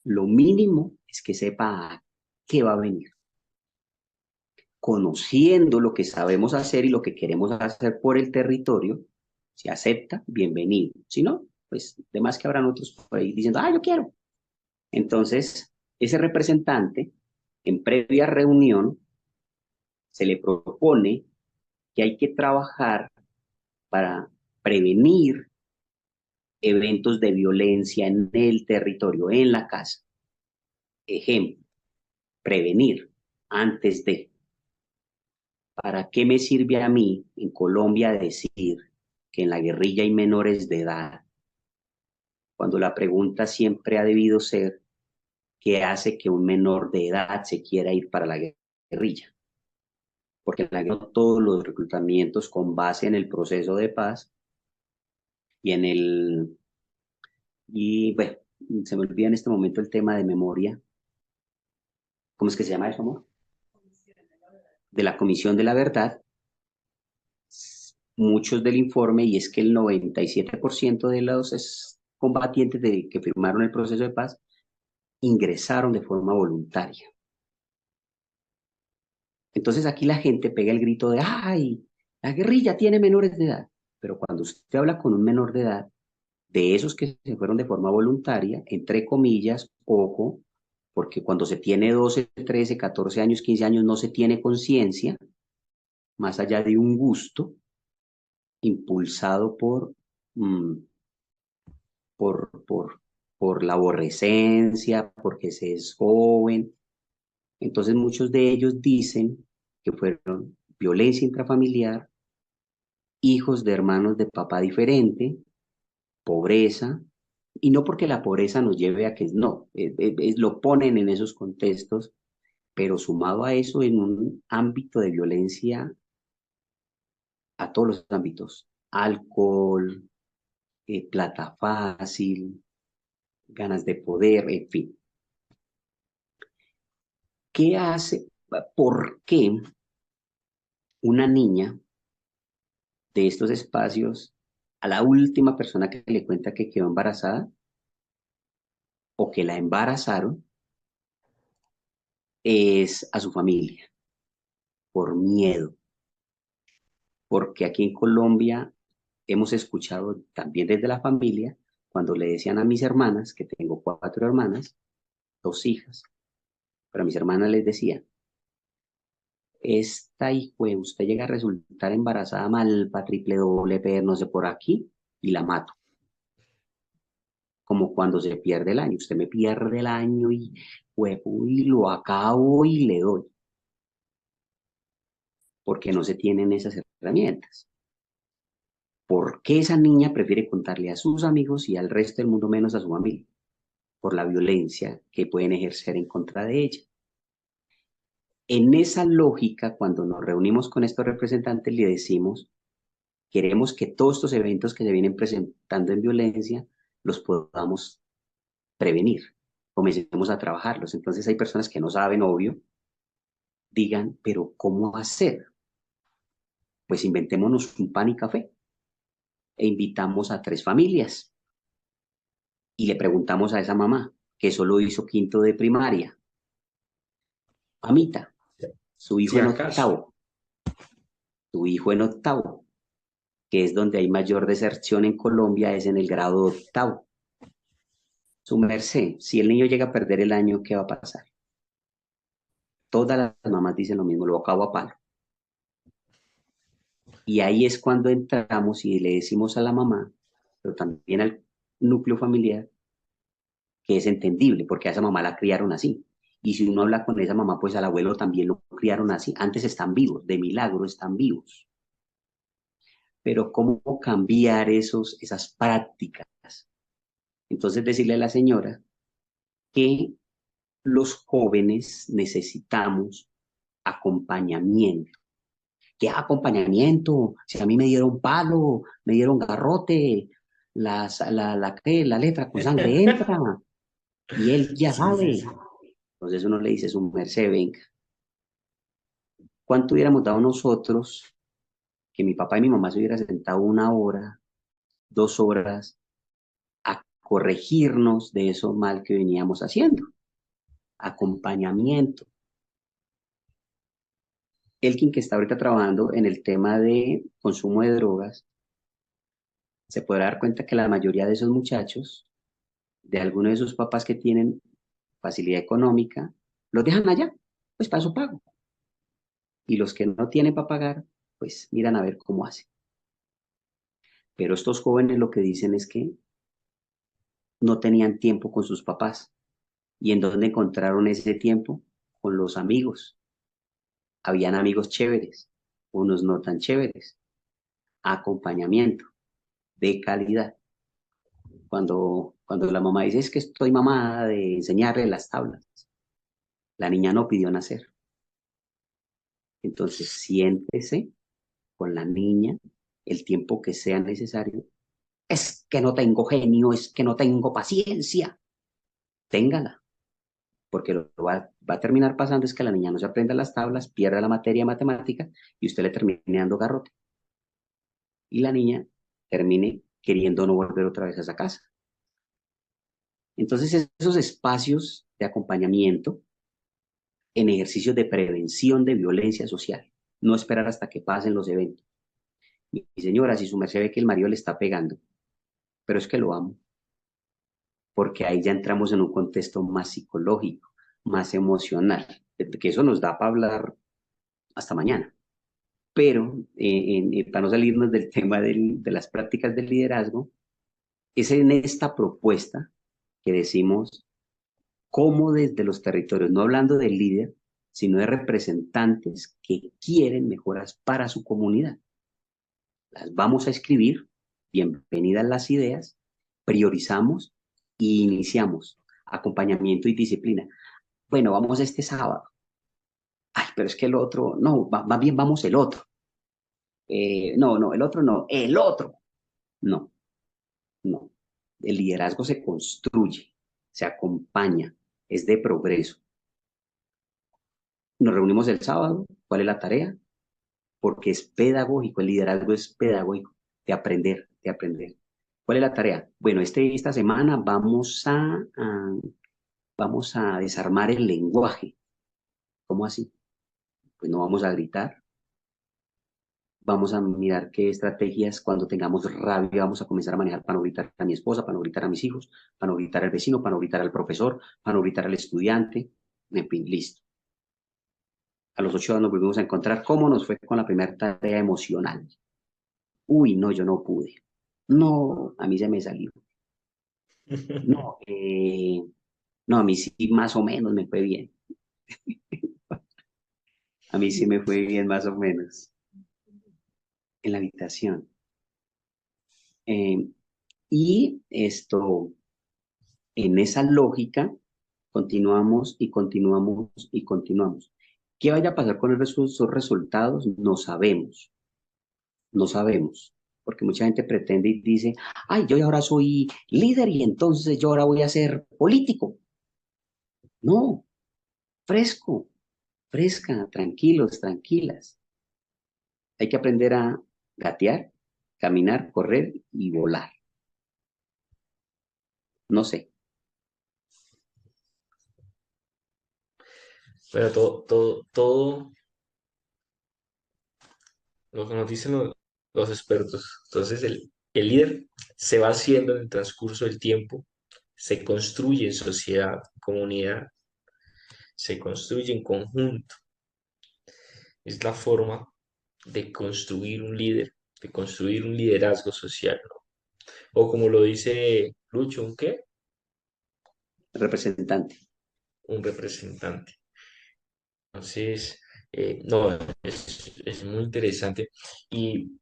lo mínimo es que sepa a qué va a venir. Conociendo lo que sabemos hacer y lo que queremos hacer por el territorio, si acepta, bienvenido. Si no, pues de más que habrán otros por ahí diciendo, yo quiero. Entonces, ese representante, en previa reunión, se le propone que hay que trabajar para prevenir eventos de violencia en el territorio, en la casa. Ejemplo, prevenir antes de. ¿Para qué me sirve a mí en Colombia decir que en la guerrilla hay menores de edad? Cuando la pregunta siempre ha debido ser, ¿qué hace que un menor de edad se quiera ir para la guerrilla? Porque en la guerrilla todos los reclutamientos con base en el proceso de paz y en el... Y bueno, se me olvida en este momento el tema de memoria. ¿Cómo es que se llama eso, amor? De la Comisión de la Verdad, muchos del informe, y es que el 97% de los combatientes que firmaron el proceso de paz ingresaron de forma voluntaria. Entonces aquí la gente pega el grito de, ¡ay! La guerrilla tiene menores de edad. Pero cuando usted habla con un menor de edad, de esos que se fueron de forma voluntaria, entre comillas, ojo, porque cuando se tiene 12, 13, 14 años, 15 años, no se tiene conciencia, más allá de un gusto, impulsado mm, por la aborrecencia, porque se es joven. Entonces muchos de ellos dicen que fueron violencia intrafamiliar, hijos de hermanos de papá diferente, pobreza, y no porque la pobreza nos lleve a que no, lo ponen en esos contextos, pero sumado a eso en un ámbito de violencia a todos los ámbitos, alcohol, plata fácil, ganas de poder, en fin. ¿Qué hace? ¿Por qué una niña de estos espacios a la última persona que le cuenta que quedó embarazada o que la embarazaron es a su familia? Por miedo. Porque aquí en Colombia hemos escuchado también desde la familia, cuando le decían a mis hermanas, que tengo 4 hermanas, 2 hijas, pero a mis hermanas les decía, esta hijo, usted llega a resultar embarazada malpa, triple, doble, P, no sé por aquí, y la mato. Como cuando se pierde el año. Usted me pierde el año y lo acabo y le doy. Porque no se tienen esas herramientas. ¿Por qué esa niña prefiere contarle a sus amigos y al resto del mundo menos a su familia? Por la violencia que pueden ejercer en contra de ella. En esa lógica, cuando nos reunimos con estos representantes, le decimos, queremos que todos estos eventos que se vienen presentando en violencia los podamos prevenir, comencemos a trabajarlos. Entonces hay personas que no saben, obvio, digan, pero ¿cómo hacer? Pues inventémonos un pan y café e invitamos a 3 familias y le preguntamos a esa mamá que solo hizo quinto de primaria, mamita, su hijo Si en acaso. octavo, su hijo en octavo, que es donde hay mayor deserción en Colombia, es en el grado octavo. Su merced, si el niño llega a perder el año, ¿qué va a pasar? Todas las mamás dicen lo mismo, lo acabo a palo. Y ahí es cuando entramos y le decimos a la mamá, pero también al núcleo familiar, que es entendible, porque a esa mamá la criaron así. Y si uno habla con esa mamá, pues al abuelo también lo criaron así. Antes están vivos, de milagro están vivos. Pero ¿cómo cambiar esas prácticas? Entonces decirle a la señora que los jóvenes necesitamos acompañamiento. ¿Qué acompañamiento? Si a mí me dieron palo, me dieron garrote, la letra con sangre entra y él ya Sí, sí, sabe. sí. Entonces uno le dice, su merced, venga, ¿cuánto hubiéramos dado nosotros que mi papá y mi mamá se hubieran sentado 1 hora, 2 horas a corregirnos de eso mal que veníamos haciendo? Acompañamiento. Elkin, que está ahorita trabajando en el tema de consumo de drogas, se podrá dar cuenta que la mayoría de esos muchachos, de algunos de sus papás que tienen facilidad económica, los dejan allá, pues para su pago. Y los que no tienen para pagar, pues miran a ver cómo hacen. Pero estos jóvenes lo que dicen es que no tenían tiempo con sus papás. ¿Y en dónde encontraron ese tiempo? Con los amigos. Habían amigos chéveres, unos no tan chéveres. Acompañamiento de calidad. Cuando la mamá dice, es que estoy mamada de enseñarle las tablas, la niña no pidió nacer. Entonces siéntese con la niña el tiempo que sea necesario. Es que no tengo genio, es que no tengo paciencia. Téngala, porque lo que va a terminar pasando es que la niña no se aprenda las tablas, pierda la materia de matemática y usted le termine dando garrote. Y la niña termine queriendo no volver otra vez a esa casa. Entonces, esos espacios de acompañamiento en ejercicios de prevención de violencia social, no esperar hasta que pasen los eventos. Mi señora, si su merced ve que el marido le está pegando, pero es que lo amo, porque ahí ya entramos en un contexto más psicológico, más emocional, que eso nos da para hablar hasta mañana. Pero para no salirnos del tema de las prácticas del liderazgo, es en esta propuesta que decimos cómo desde los territorios, no hablando del líder, sino de representantes que quieren mejoras para su comunidad. Las vamos a escribir, bienvenidas las ideas, priorizamos y iniciamos acompañamiento y disciplina. Bueno, vamos este sábado. Ay, pero es que el otro, no, más bien vamos el otro. No, el otro no, el otro. No, no. El liderazgo se construye, se acompaña, es de progreso. Nos reunimos el sábado. ¿Cuál es la tarea? Porque es pedagógico, el liderazgo es pedagógico, de aprender, de aprender. ¿Cuál es la tarea? Bueno, esta semana vamos a desarmar el lenguaje. ¿Cómo así? Pues no vamos a gritar, vamos a mirar qué estrategias cuando tengamos rabia vamos a comenzar a manejar para no gritar a mi esposa, para no gritar a mis hijos, para no gritar al vecino, para no gritar al profesor, para no gritar al estudiante, en fin, listo. A los 8 años nos volvimos a encontrar. ¿Cómo nos fue con la primera tarea emocional? Uy, no, yo no pude. No, a mí se me salió. No, no, a mí sí más o menos me fue bien. A mí sí me fue bien más o menos en la habitación. Eh, y esto, en esa lógica, continuamos y continuamos y continuamos. ¿Qué vaya a pasar con esos resultados? No sabemos, no sabemos. Porque mucha gente pretende y dice, ay, yo ahora soy líder y entonces yo ahora voy a ser político. No, fresco. fresca, tranquilos, tranquilas. Hay que aprender a gatear, caminar, correr y volar. No sé. Pero todo lo que nos dicen los expertos. Entonces, el líder se va haciendo en el transcurso del tiempo, se construye en sociedad, comunidad, se construye en conjunto. Es la forma de construir un líder, de construir un liderazgo social, ¿no? O como lo dice Lucho, ¿un qué? Representante. Un representante. Entonces, no, es muy interesante. Y,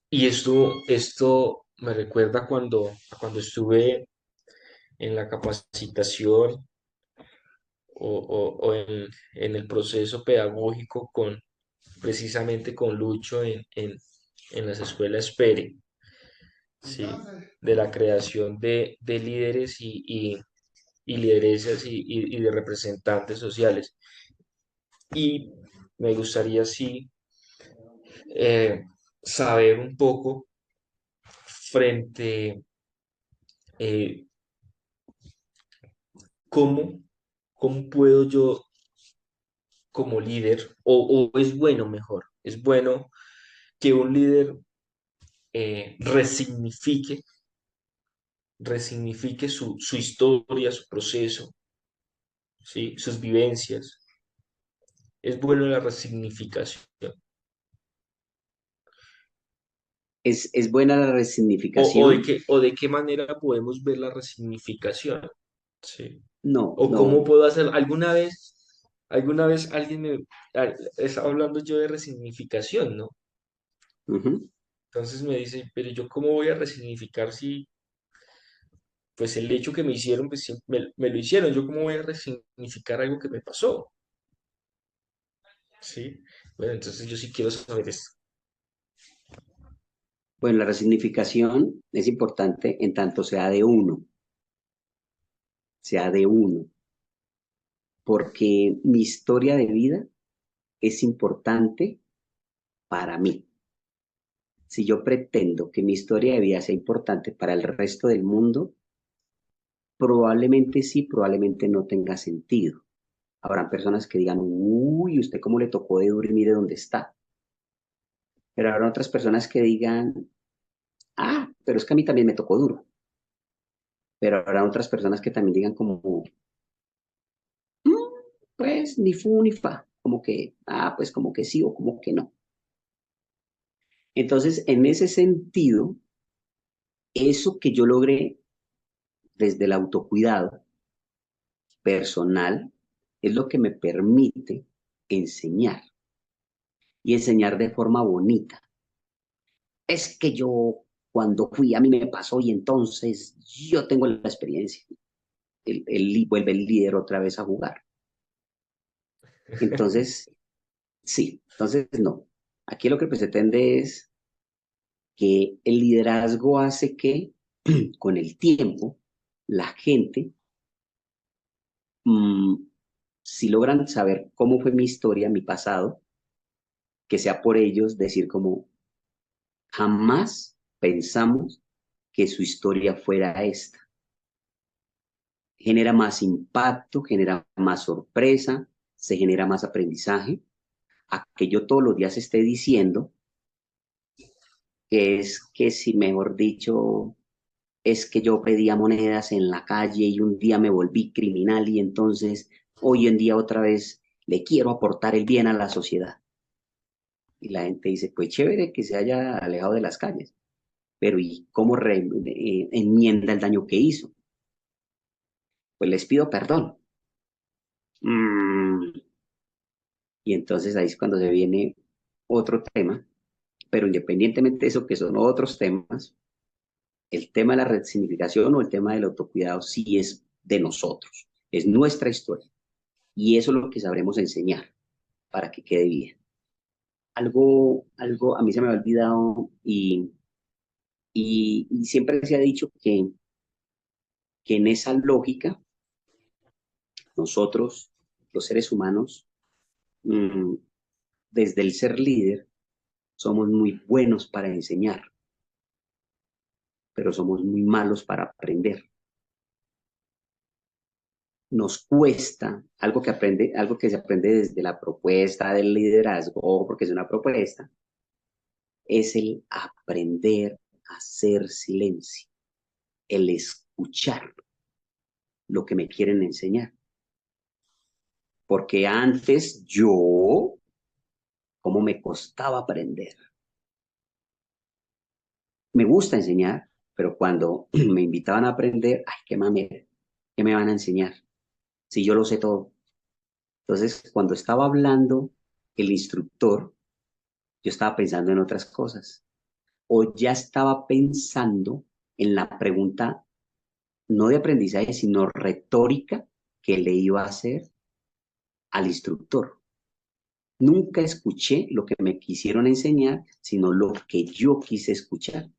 y esto me recuerda cuando estuve en la capacitación o en el proceso pedagógico precisamente con Lucho en las escuelas PERE, ¿sí? De la creación de líderes y lideresas y de representantes sociales. Y me gustaría, sí, eh, saber un poco frente eh, cómo, cómo puedo yo como líder, o es bueno mejor, es bueno que un líder resignifique su historia, su proceso, ¿sí? Sus vivencias. Es bueno la resignificación. Es buena la resignificación. O de qué manera podemos ver la resignificación, ¿sí? No, O cómo no. puedo hacer. Alguna vez alguien estaba hablando yo de resignificación, ¿no? Ujú. Entonces me dice, pero yo cómo voy a resignificar si, pues el hecho que me hicieron, pues sí, me lo hicieron, yo cómo voy a resignificar algo que me pasó, ¿sí? Bueno, entonces yo sí quiero saber esto. Bueno, la resignificación es importante en tanto sea de uno, porque mi historia de vida es importante para mí. Si yo pretendo que mi historia de vida sea importante para el resto del mundo, probablemente sí, probablemente no tenga sentido. Habrán personas que digan, uy, ¿usted cómo le tocó de duro y mire dónde está? Pero habrá otras personas que digan, ah, pero es que a mí también me tocó duro. Pero habrá otras personas que también digan como, "Mm, pues ni fu ni fa, como que, ah, pues como que sí o como que no". Entonces, en ese sentido, eso que yo logré desde el autocuidado personal es lo que me permite enseñar y enseñar de forma bonita. Es que yo cuando fui a mí me pasó y entonces yo tengo la experiencia. Vuelve el líder otra vez a jugar. Entonces, sí, entonces no. Aquí lo que se pretende es que el liderazgo hace que con el tiempo la gente, mm, si logran saber cómo fue mi historia, mi pasado, que sea por ellos decir como jamás pensamos que su historia fuera esta. Genera más impacto, genera más sorpresa, se genera más aprendizaje, a que yo todos los días esté diciendo que es que si mejor dicho, es que yo pedía monedas en la calle y un día me volví criminal y entonces hoy en día otra vez le quiero aportar el bien a la sociedad. Y la gente dice, pues chévere que se haya alejado de las calles, pero ¿y cómo enmienda el daño que hizo? Pues les pido perdón. Mm, y entonces ahí es cuando se viene otro tema, pero independientemente de eso, que son otros temas, el tema de la resignificación o el tema del autocuidado sí es de nosotros, es nuestra historia. Y eso es lo que sabremos enseñar para que quede bien. Algo a mí se me ha olvidado y siempre se ha dicho que en esa lógica nosotros, los seres humanos, mm, desde el ser líder, somos muy buenos para enseñar, pero somos muy malos para aprender. Nos cuesta algo que se aprende desde la propuesta del liderazgo, porque es una propuesta, es el aprender a hacer silencio, el escuchar lo que me quieren enseñar. Porque antes yo, cómo me costaba aprender. Me gusta enseñar, pero cuando me invitaban a aprender, ay, qué mamera, ¿qué me van a enseñar? Si yo lo sé todo. Entonces, cuando estaba hablando el instructor, yo estaba pensando en otras cosas. O ya estaba pensando en la pregunta, no de aprendizaje, sino retórica que le iba a hacer al instructor. Nunca escuché lo que me quisieron enseñar, sino lo que yo quise escuchar.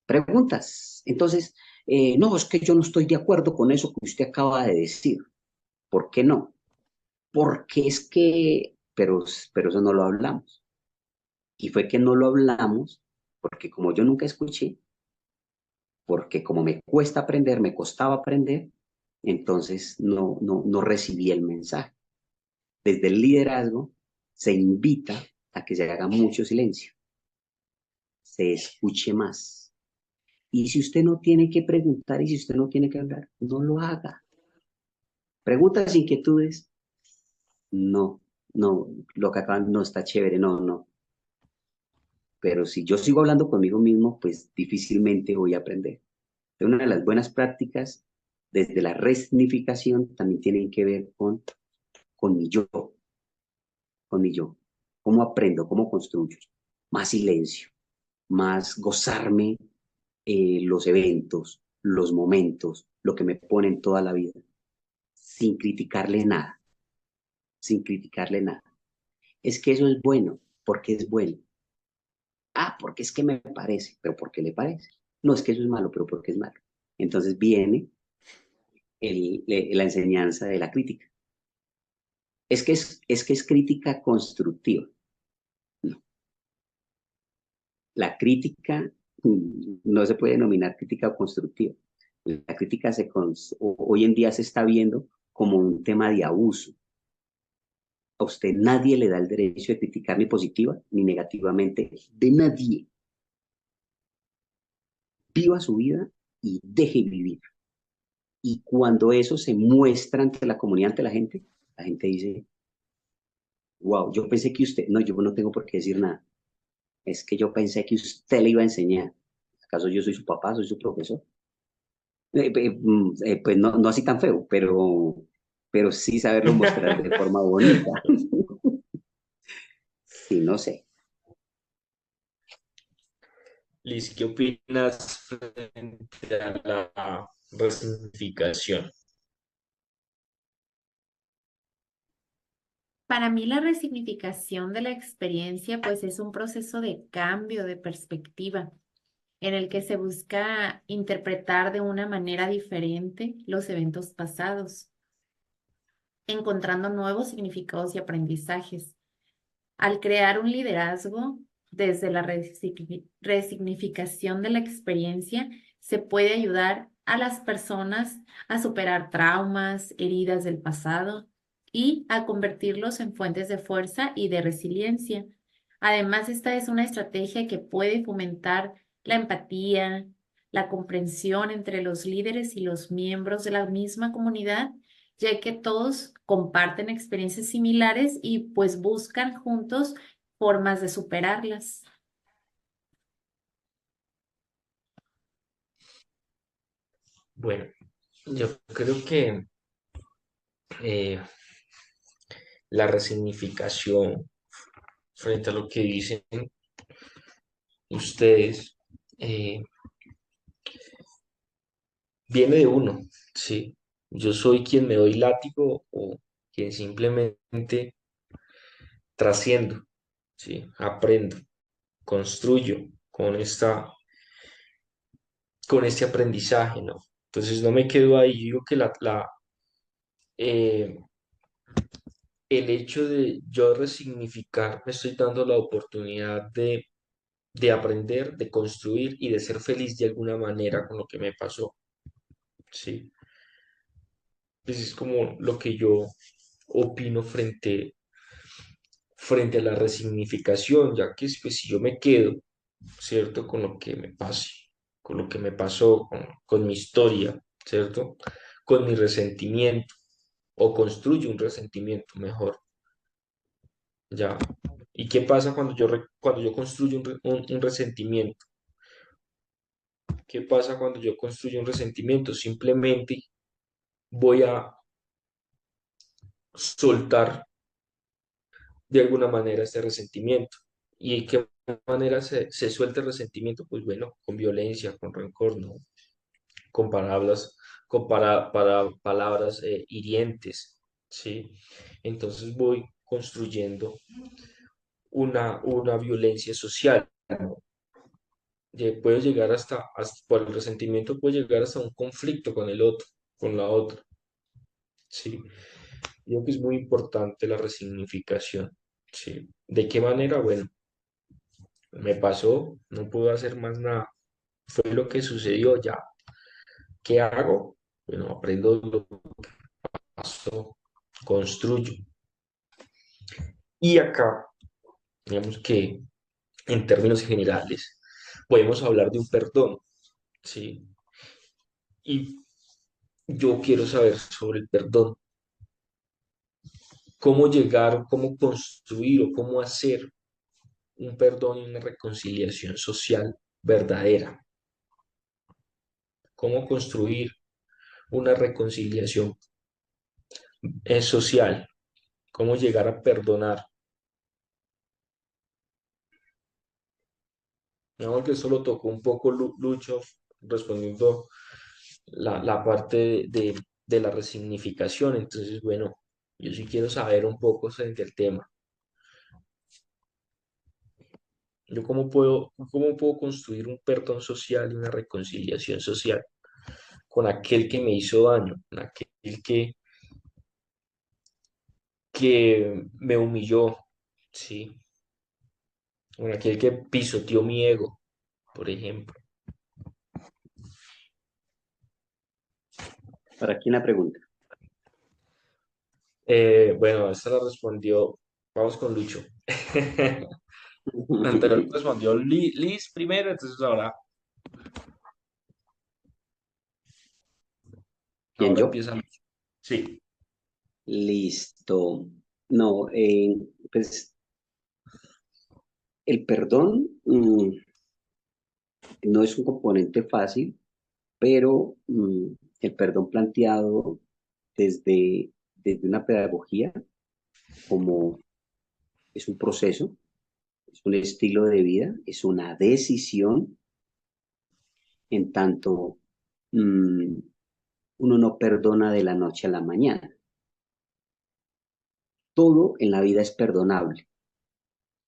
Preguntas. Entonces, no, es que yo no estoy de acuerdo con eso que usted acaba de decir. ¿Por qué no? Porque es que, pero eso no lo hablamos. Y fue que no lo hablamos porque como yo nunca escuché, porque como me cuesta aprender, me costaba aprender, entonces no recibí el mensaje. Desde el liderazgo se invita a que se haga mucho silencio, se escuche más. Y si usted no tiene que preguntar y si usted no tiene que hablar, no lo haga. Preguntas, inquietudes, no, no, lo que acaban no está chévere, no. Pero si yo sigo hablando conmigo mismo, pues difícilmente voy a aprender. Una de las buenas prácticas desde la resignificación también tienen que ver con mi yo, con mi yo. ¿Cómo aprendo? ¿Cómo construyo? Más silencio, más gozarme los eventos, los momentos, lo que me ponen toda la vida, sin criticarle nada, sin criticarle nada. Es que eso es bueno, porque es bueno. Ah, porque es que me parece, pero ¿por qué le parece? No es que eso es malo, pero porque es malo. Entonces viene la enseñanza de la crítica. Es que es crítica constructiva. No, la crítica no se puede denominar crítica constructiva. La crítica hoy en día se está viendo como un tema de abuso. A usted nadie le da el derecho de criticar ni positiva ni negativamente de nadie. Viva su vida y deje vivir. Y cuando eso se muestra ante la comunidad, ante la gente dice, wow, yo pensé que usted, no, yo no tengo por qué decir nada. Es que yo pensé que usted le iba a enseñar. ¿Acaso yo soy su papá, soy su profesor? Pues no así tan feo, pero sí saberlo mostrar de forma bonita. Sí, no sé. Liz, ¿qué opinas frente a la resignificación? Para mí la resignificación de la experiencia pues es un proceso de cambio de perspectiva en el que se busca interpretar de una manera diferente los eventos pasados, encontrando nuevos significados y aprendizajes. Al crear un liderazgo desde la resignificación de la experiencia, se puede ayudar a las personas a superar traumas, heridas del pasado y a convertirlos en fuentes de fuerza y de resiliencia. Además, esta es una estrategia que puede fomentar la empatía, la comprensión entre los líderes y los miembros de la misma comunidad, ya que todos comparten experiencias similares y pues buscan juntos formas de superarlas. Bueno, yo creo que eh, la resignificación frente a lo que dicen ustedes eh, viene de uno, ¿sí? Yo soy quien me doy látigo o quien simplemente trasciendo, ¿sí? Aprendo, construyo con con este aprendizaje, ¿no? Entonces no me quedo ahí, yo digo que eh, el hecho de yo resignificar, me estoy dando la oportunidad de aprender, de construir y de ser feliz de alguna manera con lo que me pasó, ¿sí? Pues es como lo que yo opino frente a la resignificación, ya que pues, si yo me quedo, ¿cierto? Con lo que me pase, con lo que me pasó, con mi historia, ¿cierto? Con mi resentimiento, o construyo un resentimiento mejor, ¿ya? ¿Y qué pasa cuando cuando yo construyo un resentimiento? ¿Qué pasa cuando yo construyo un resentimiento? Simplemente voy a soltar de alguna manera este resentimiento. ¿Y de qué manera se suelta el resentimiento? Pues bueno, con violencia, con rencor, ¿no? Con palabras, para palabras hirientes, ¿sí? Entonces voy construyendo una violencia social, ¿no? Puedo llegar por el resentimiento, puedo llegar hasta un conflicto con el otro, con la otra, ¿sí? Creo que es muy importante la resignificación, ¿sí? ¿De qué manera? Bueno, me pasó, no puedo hacer más nada, fue lo que sucedió ya. ¿Qué hago? Bueno, aprendo lo que pasó, construyo. Y acá, digamos que en términos generales, podemos hablar de un perdón, ¿sí? Y yo quiero saber sobre el perdón, cómo llegar, cómo construir o cómo hacer un perdón y una reconciliación social verdadera, cómo construir una reconciliación social, cómo llegar a perdonar. Digamos que eso lo tocó un poco Lucho respondiendo la parte de la resignificación. Entonces, bueno, yo sí quiero saber un poco sobre el tema. Yo cómo puedo construir un perdón social y una reconciliación social con aquel que me hizo daño, con aquel que me humilló, ¿sí? Con aquel que pisoteó mi ego, por ejemplo. ¿Para quién la pregunta? Bueno, esta la respondió, vamos con Lucho. La anterior respondió Liz primero, entonces ¿Quién ahora yo? empieza Lucho. Sí, Listo. No, pues el perdón no es un componente fácil, pero el perdón planteado desde una pedagogía como es un proceso, es un estilo de vida, es una decisión, en tanto mm, uno no perdona de la noche a la mañana. Todo en la vida es perdonable,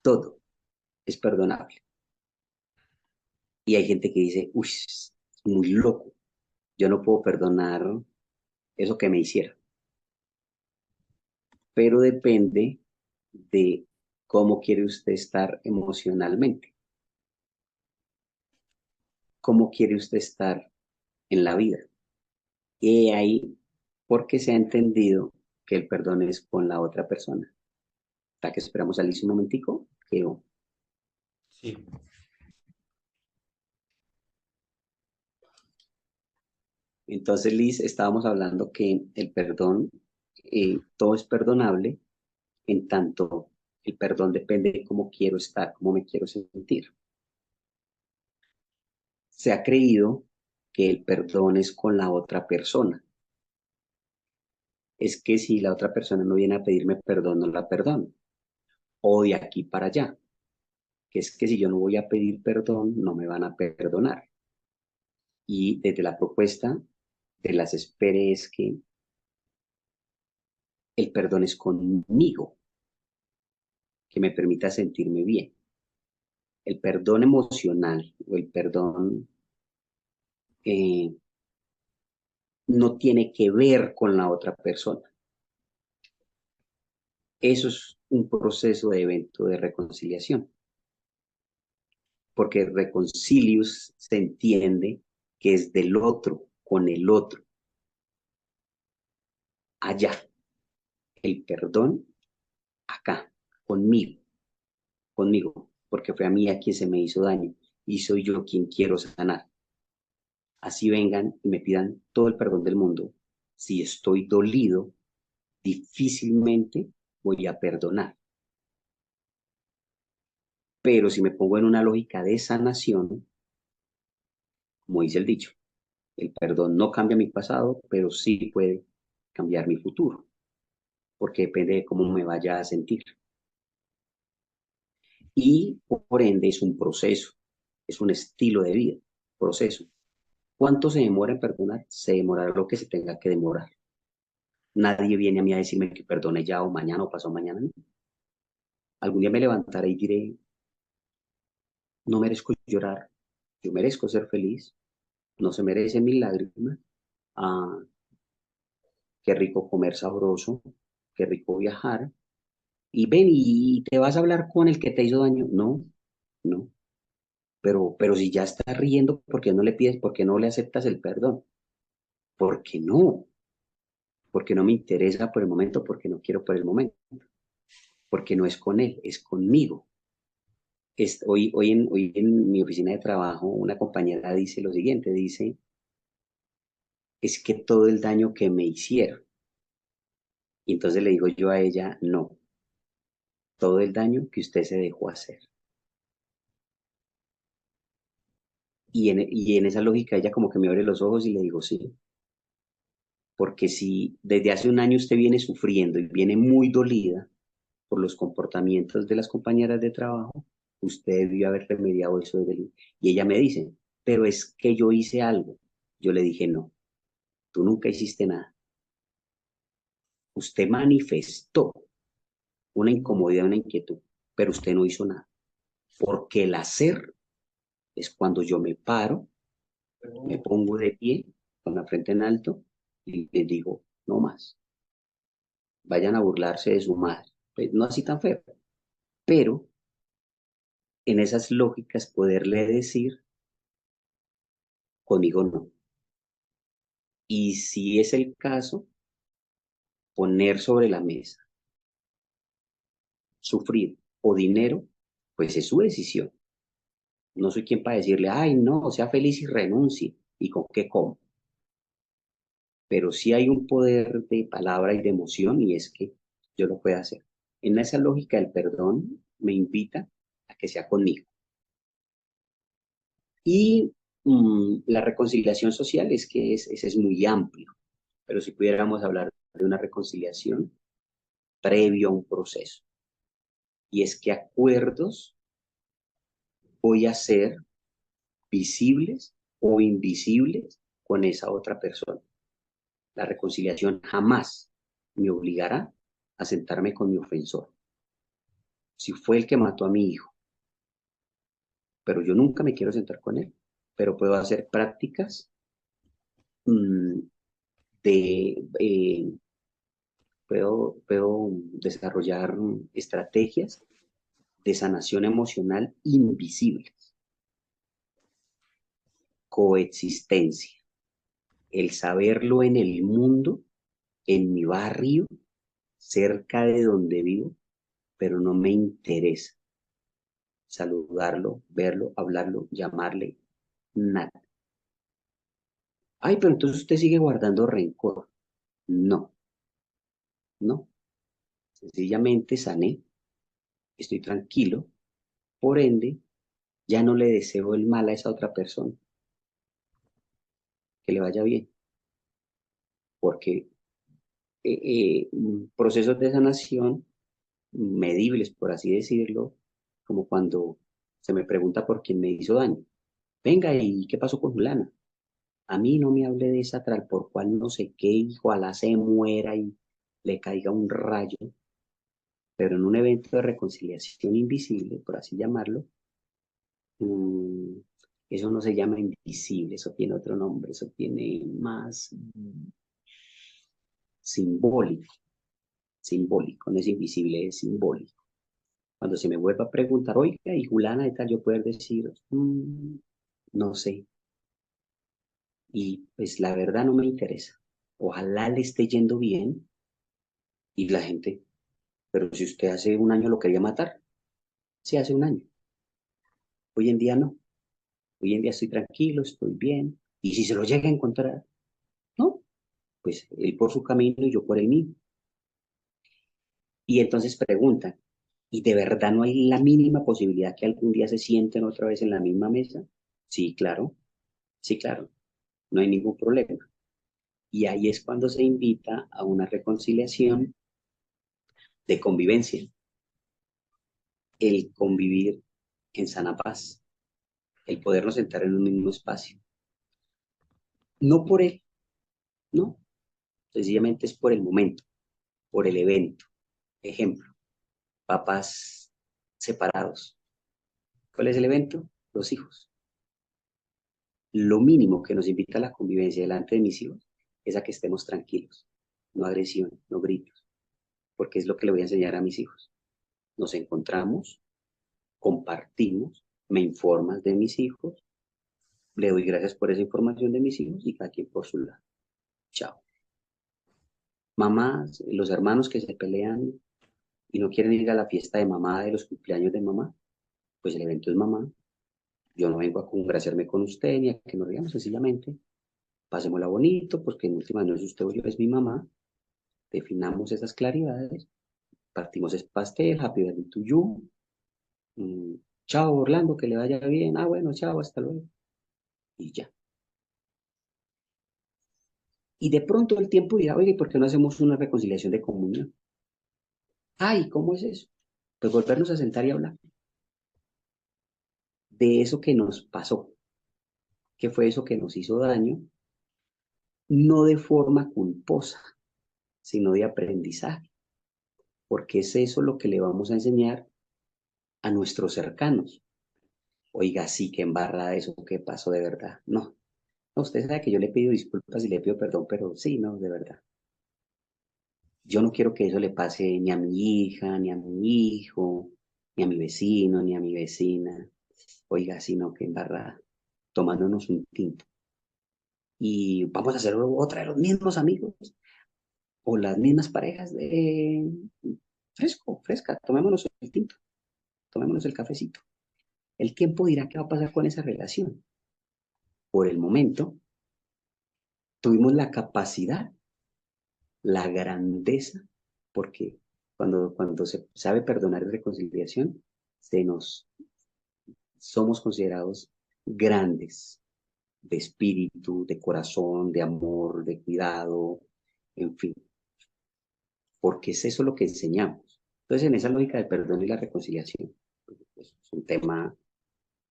todo es perdonable. Y hay gente que dice, uy, es muy loco, yo no puedo perdonar eso que me hicieron, pero depende de cómo quiere usted estar emocionalmente, cómo quiere usted estar en la vida. Y ahí, porque se ha entendido que el perdón es con la otra persona. Hasta que esperamos a Liz un momentico, que sí, entonces, Liz, estábamos hablando que el perdón, todo es perdonable, en tanto el perdón depende de cómo quiero estar, cómo me quiero sentir. Se ha creído que el perdón es con la otra persona. Es que si la otra persona no viene a pedirme perdón, no la perdono. O de aquí para allá, que es que si yo no voy a pedir perdón, no me van a perdonar. Y desde la propuesta de las espere es que el perdón es conmigo, que me permita sentirme bien. El perdón emocional o el perdón eh, no tiene que ver con la otra persona. Eso es un proceso de evento de reconciliación, porque reconcilius se entiende que es del otro, con el otro, allá. El perdón, acá, conmigo, conmigo, porque fue a mí a quien se me hizo daño y soy yo quien quiero sanar. Así vengan y me pidan todo el perdón del mundo. Si estoy dolido, difícilmente voy a perdonar. Pero si me pongo en una lógica de sanación, como dice el dicho, el perdón no cambia mi pasado, pero sí puede cambiar mi futuro, porque depende de cómo me vaya a sentir. Y por ende es un proceso, es un estilo de vida, proceso. ¿Cuánto se demora en perdonar? Se demorará lo que se tenga que demorar. Nadie viene a mí a decirme que perdone ya o mañana o pasó mañana. No. Algún día me levantaré y diré, no merezco llorar, yo merezco ser feliz, no se merecen mis lágrimas. Ah, qué rico comer sabroso, qué rico viajar. Y ven y te vas a hablar con el que te hizo daño. No, no. Pero si ya estás riendo, ¿por qué no le pides, por qué no le aceptas el perdón? Porque no, porque no me interesa por el momento, porque no quiero por el momento, porque no es con él, es conmigo. Hoy en mi oficina de trabajo, una compañera dice lo siguiente, dice, es que todo el daño que me hicieron. Y entonces le digo yo a ella, no, todo el daño que usted se dejó hacer. Y en esa lógica ella como que me abre los ojos y le digo, sí, porque si desde hace un año usted viene sufriendo y viene muy dolida por los comportamientos de las compañeras de trabajo, usted debió haber remediado eso desde el... Y ella me dice, pero es que yo hice algo. Yo le dije, no, tú nunca hiciste nada. Usted manifestó una incomodidad, una inquietud, pero usted no hizo nada. Porque el hacer es cuando yo me paro, me pongo de pie, con la frente en alto, y les digo, no más. Vayan a burlarse de su madre. Pues, no así tan feo, pero en esas lógicas poderle decir, conmigo no. Y si es el caso, poner sobre la mesa, sufrir o dinero, pues es su decisión. No soy quien para decirle, ay, no, sea feliz y renuncie. ¿Y con qué como? Pero sí hay un poder de palabra y de emoción y es que yo lo puedo hacer. En esa lógica, el perdón me invita a que sea conmigo. Y la reconciliación social es que ese es muy amplio, pero si pudiéramos hablar de una reconciliación previo a un proceso, y es que acuerdos voy a ser visibles o invisibles con esa otra persona. La reconciliación jamás me obligará a sentarme con mi ofensor. Si fue el que mató a mi hijo, pero yo nunca me quiero sentar con él, pero puedo hacer prácticas mmm, de puedo desarrollar estrategias de sanación emocional invisibles, coexistencia, el saberlo en el mundo, en mi barrio, cerca de donde vivo, pero no me interesa saludarlo, verlo, hablarlo, llamarle, nada. Ay, pero entonces usted sigue guardando rencor. No, no. Sencillamente sané, estoy tranquilo, por ende, ya no le deseo el mal a esa otra persona, que le vaya bien, porque procesos de sanación medibles, por así decirlo, como cuando se me pregunta por quién me hizo daño. Venga, ¿y qué pasó con Julana? A mí no me hable de esa tal por cual no sé qué, y ojalá se muera y le caiga un rayo, pero en un evento de reconciliación invisible, por así llamarlo, mm, eso no se llama invisible, eso tiene otro nombre, eso tiene más simbólico. simbólico, no es invisible, es simbólico. Cuando se me vuelva a preguntar, oiga, y Julana y tal, yo puedo decir, no sé, y pues la verdad no me interesa. Ojalá le esté yendo bien y la gente, pero si usted hace un año lo quería matar, sí, hace un año. Hoy en día no. Hoy en día estoy tranquilo, estoy bien. Y si se lo llega a encontrar, no, pues él por su camino y yo por el mío. Y entonces preguntan, ¿y de verdad no hay la mínima posibilidad que algún día se sienten otra vez en la misma mesa? Sí, claro, no hay ningún problema. Y ahí es cuando se invita a una reconciliación de convivencia, el convivir en sana paz, el podernos sentar en un mismo espacio. No por él, no, sencillamente es por el momento, por el evento. Ejemplo, papás separados. ¿Cuál es el evento? Los hijos. Lo mínimo que nos invita a la convivencia delante de mis hijos es a que estemos tranquilos, no agresión, no gritos, porque es lo que le voy a enseñar a mis hijos. Nos encontramos, compartimos, me informas de mis hijos, le doy gracias por esa información de mis hijos y cada quien por su lado. Chao. Mamás, los hermanos que se pelean y no quieren ir a la fiesta de mamá, de los cumpleaños de mamá, pues el evento es mamá. Yo no vengo a congraciarme con usted ni a que nos digamos sencillamente. Pasémosla bonito, porque en última no es usted o yo, es mi mamá. Definamos esas claridades, partimos ese pastel, happy birthday to you. Mm, chao Orlando, que le vaya bien. Ah, bueno, chao, hasta luego. Y ya. Y de pronto el tiempo dirá, oye, ¿por qué no hacemos una reconciliación de comunión? Ay, ¿cómo es eso? Pues volvernos a sentar y hablar de eso que nos pasó, que fue eso que nos hizo daño, no de forma culposa, sino de aprendizaje, porque es eso lo que le vamos a enseñar a nuestros cercanos. Oiga, sí, que embarrada eso que pasó de verdad. No, no, usted sabe que yo le pido disculpas y le pido perdón, pero sí, no, de verdad. Yo no quiero que eso le pase ni a mi hija, ni a mi hijo, ni a mi vecino, ni a mi vecina. Oiga, sino que embarrada, tomándonos un tinto. Y vamos a hacer otra de los mismos amigos o las mismas parejas de fresco, fresca, tomémonos el tinto, tomémonos el cafecito. El tiempo dirá qué va a pasar con esa relación. Por el momento, tuvimos la capacidad, la grandeza, porque cuando se sabe perdonar y reconciliación, se nos, somos considerados grandes de espíritu, de corazón, de amor, de cuidado, en fin, porque es eso lo que enseñamos. Entonces, en esa lógica del perdón y la reconciliación, pues, es un tema,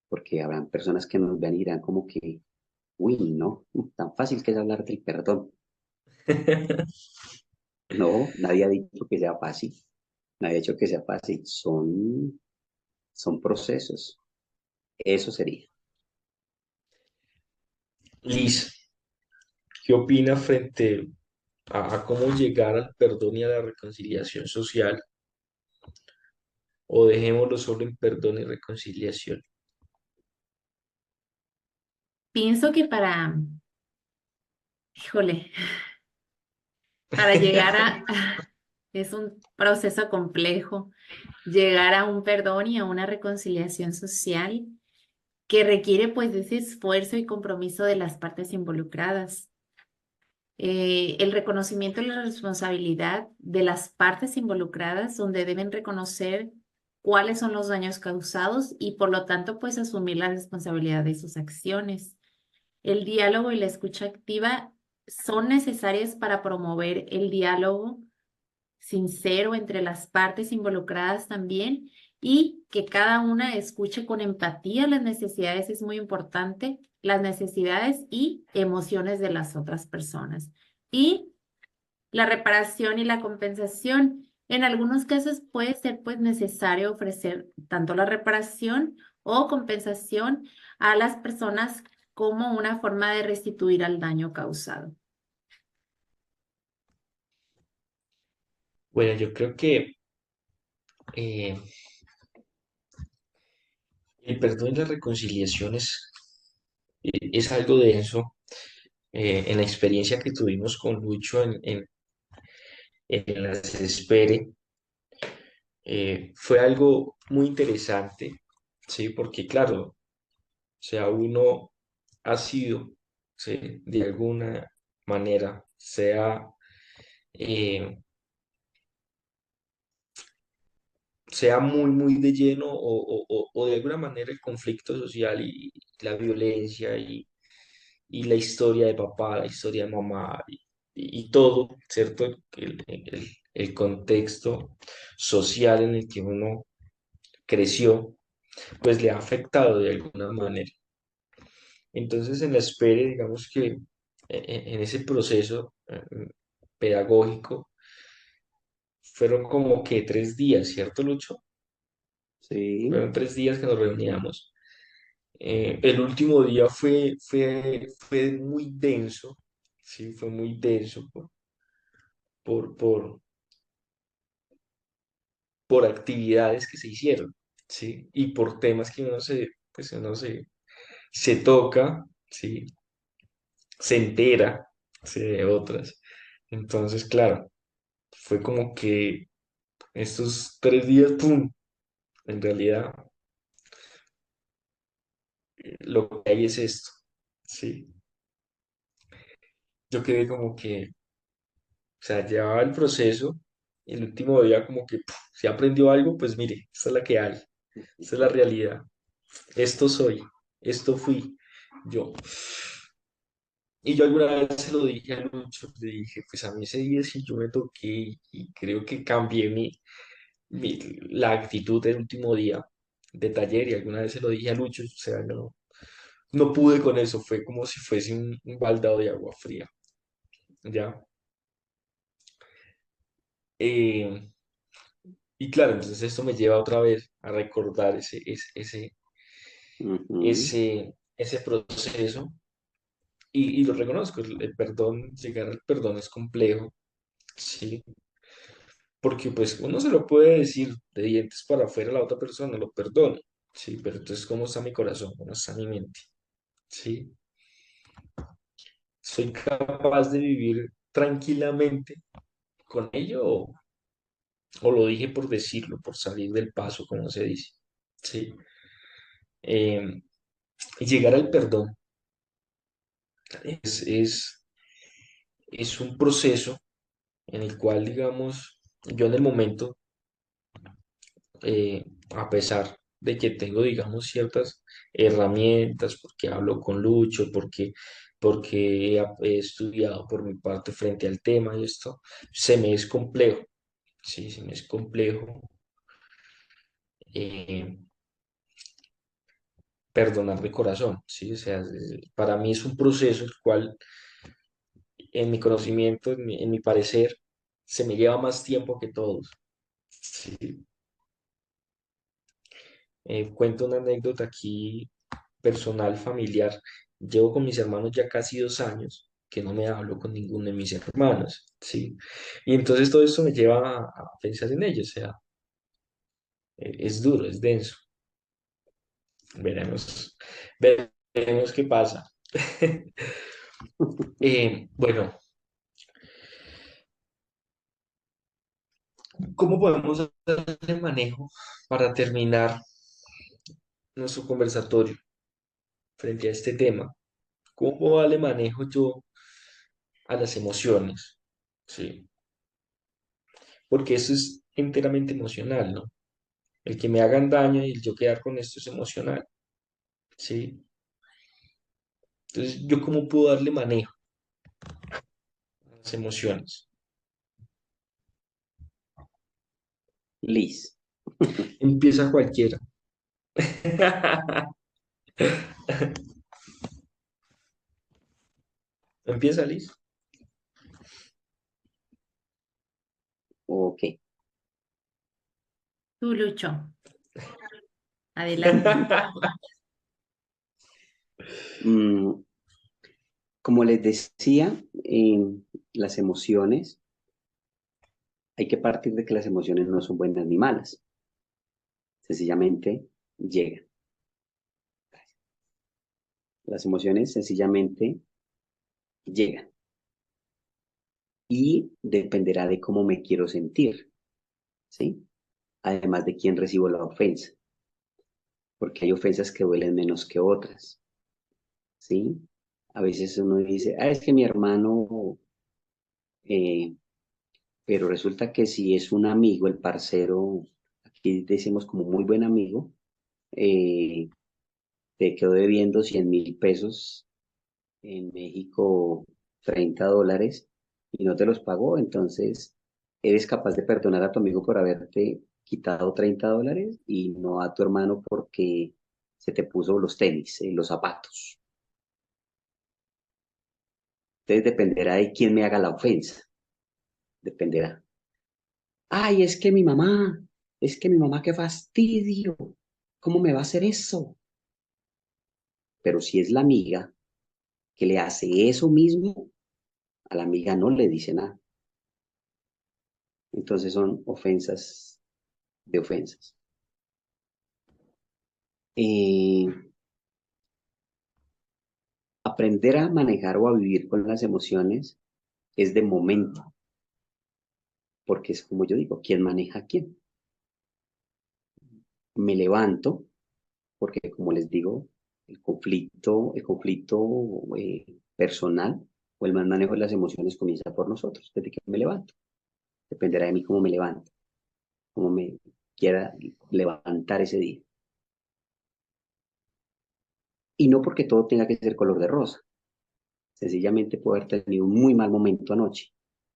porque habrán personas que nos vean y dirán como que, uy, no, tan fácil que es hablar del perdón. No, nadie ha dicho que sea fácil, nadie ha dicho que sea fácil, son procesos, eso sería. Liz, ¿qué opina frente a cómo llegar al perdón y a la reconciliación social? ¿O dejémoslo solo en perdón y reconciliación? Pienso que híjole, para llegar es un proceso complejo, llegar a un perdón y a una reconciliación social que requiere pues de ese esfuerzo y compromiso de las partes involucradas. El reconocimiento y la responsabilidad de las partes involucradas, donde deben reconocer cuáles son los daños causados y por lo tanto pues asumir la responsabilidad de sus acciones. El diálogo y la escucha activa son necesarias para promover el diálogo sincero entre las partes involucradas también y que cada una escuche con empatía las necesidades, es muy importante, las necesidades y emociones de las otras personas. Y la reparación y la compensación. En algunos casos puede ser pues necesario ofrecer tanto la reparación o compensación a las personas como una forma de restituir al daño causado. Bueno, yo creo que eh, el perdón y la reconciliación es algo denso. En la experiencia que tuvimos con Lucho en las Espere, fue algo muy interesante, ¿sí? Porque claro, o sea, uno ha sido, ¿sí? De alguna manera, eh, sea muy de lleno o de alguna manera el conflicto social y la violencia y la historia de papá, la historia de mamá y todo, ¿cierto? El contexto social en el que uno creció, pues le ha afectado de alguna manera. Entonces, en la espera, digamos que en ese proceso pedagógico, fueron como que 3 días, ¿cierto, Lucho? Sí. Fueron 3 días que nos reuníamos. El último día fue muy denso, sí, fue muy denso por, por, por actividades que se hicieron, sí, y por temas que se toca, sí, se entera, sí, de otras. Entonces, claro, fue como que estos 3 días, ¡pum! En realidad, lo que hay es esto, sí. Yo quedé como que, o sea, llevaba el proceso y el último día como que si aprendió algo, pues mire, esta es la que hay, esta es la realidad, esto soy, esto fui yo. Y yo alguna vez se lo dije a Lucho, le dije, pues a mí ese día sí yo me toqué y creo que cambié la actitud del último día de taller y alguna vez se lo dije a Lucho, o sea, no pude con eso, fue como si fuese un baldado de agua fría, ¿ya? Eh, y claro, entonces esto me lleva otra vez a recordar Ujú. ese proceso y lo reconozco, el perdón, llegar al perdón es complejo, ¿sí? Porque pues uno se lo puede decir de dientes para afuera a la otra persona, lo perdono, ¿sí? Pero entonces, ¿cómo está mi corazón? ¿Cómo está mi mente? ¿Sí? ¿Soy capaz de vivir tranquilamente con ello o lo dije por decirlo, por salir del paso, como se dice? ¿Sí? Eh, y llegar al perdón es, es, es un proceso en el cual, digamos, yo en el momento, a pesar de que tengo, digamos, ciertas herramientas, porque hablo con Lucho, porque he estudiado por mi parte frente al tema y esto, se me es complejo, sí, se me es complejo eh, perdonar de corazón, sí, o sea, para mí es un proceso el cual, en mi conocimiento, en mi parecer, se me lleva más tiempo que todos, sí. Cuento una anécdota aquí personal, familiar. Llevo con mis hermanos ya casi 2 años que no me hablo con ninguno de mis hermanos, ¿sí? Y entonces todo esto me lleva a pensar en ellos, o sea, es duro, es denso. Veremos, veremos qué pasa. Bueno, ¿cómo podemos darle manejo para terminar nuestro conversatorio frente a este tema? ¿Cómo puedo darle manejo yo a las emociones? Sí, porque eso es enteramente emocional, ¿no? El que me hagan daño y el yo quedar con esto es emocional, ¿sí? Entonces, ¿yo cómo puedo darle manejo a las emociones? Liz. Empieza cualquiera. Empieza, Liz. Ok. Tú, Lucho, adelante. Mm, como les decía, las emociones hay que partir de que las emociones no son buenas ni malas, sencillamente llegan. Las emociones sencillamente llegan y dependerá de cómo me quiero sentir, ¿sí? Además de quién recibo la ofensa, porque hay ofensas que duelen menos que otras, ¿sí? A veces uno dice, es que mi hermano, eh, pero resulta que si es un amigo, el parcero, aquí decimos como muy buen amigo, eh, te quedó debiendo 100.000 pesos en México, $30, y no te los pagó, entonces eres capaz de perdonar a tu amigo por haberte quitado $30 y no a tu hermano porque se te puso los tenis, los zapatos. Entonces dependerá de quién me haga la ofensa, dependerá. Ay, es que mi mamá, qué fastidio, ¿cómo me va a hacer eso? Pero si es la amiga que le hace eso mismo, a la amiga no le dice nada. Entonces son ofensas de ofensas. Eh, Aprender a manejar o a vivir con las emociones es de momento, porque es como yo digo, ¿quién maneja a quién? Me levanto, porque como les digo, el conflicto personal o el mal manejo de las emociones comienza por nosotros, desde que me levanto. Dependerá de mí cómo me levanto, cómo me quiera levantar ese día. Y no porque todo tenga que ser color de rosa. Sencillamente puedo haber tenido un muy mal momento anoche,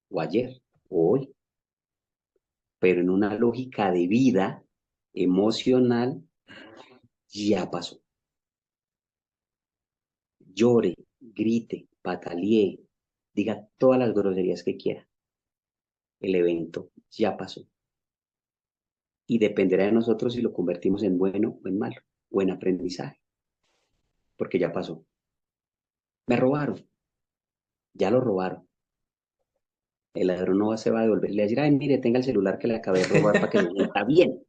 o ayer, o hoy, pero en una lógica de vida emocional ya pasó. Llore, grite, pataleé, diga todas las groserías que quiera. El evento ya pasó. Y dependerá de nosotros si lo convertimos en bueno o en malo, o en aprendizaje, porque ya pasó. Me robaron, ya lo robaron. El ladrón no se va a devolver y le va a decir, ay, mire, tenga el celular que le acabé de robar para que se sienta bien.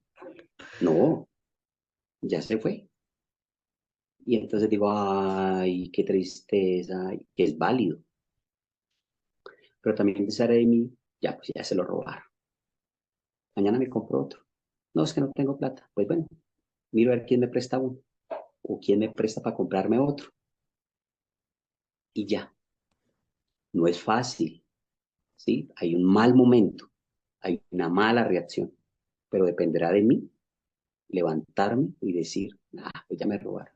No, ya se fue. Y entonces digo, ay, qué tristeza, que es válido. Pero también pensar en mí, ya, pues ya se lo robaron. Mañana me compro otro. No, es que no tengo plata. Pues bueno, miro a ver quién me presta uno o quién me presta para comprarme otro. Y ya, no es fácil, ¿sí? Hay un mal momento, hay una mala reacción, pero dependerá de mí levantarme y decir, pues ya me robaron.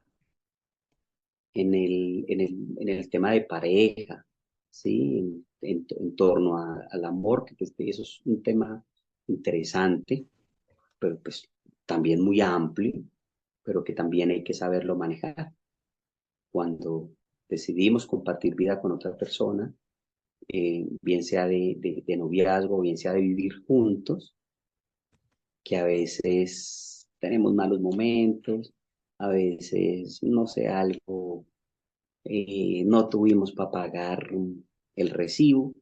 En el tema de pareja, ¿sí? En torno al amor, que pues, eso es un tema interesante, pero pues también muy amplio, pero que también hay que saberlo manejar. Cuando decidimos compartir vida con otra persona, bien sea de noviazgo, bien sea de vivir juntos, que a veces tenemos malos momentos, a veces, no sé, algo, no tuvimos para pagar el recibo,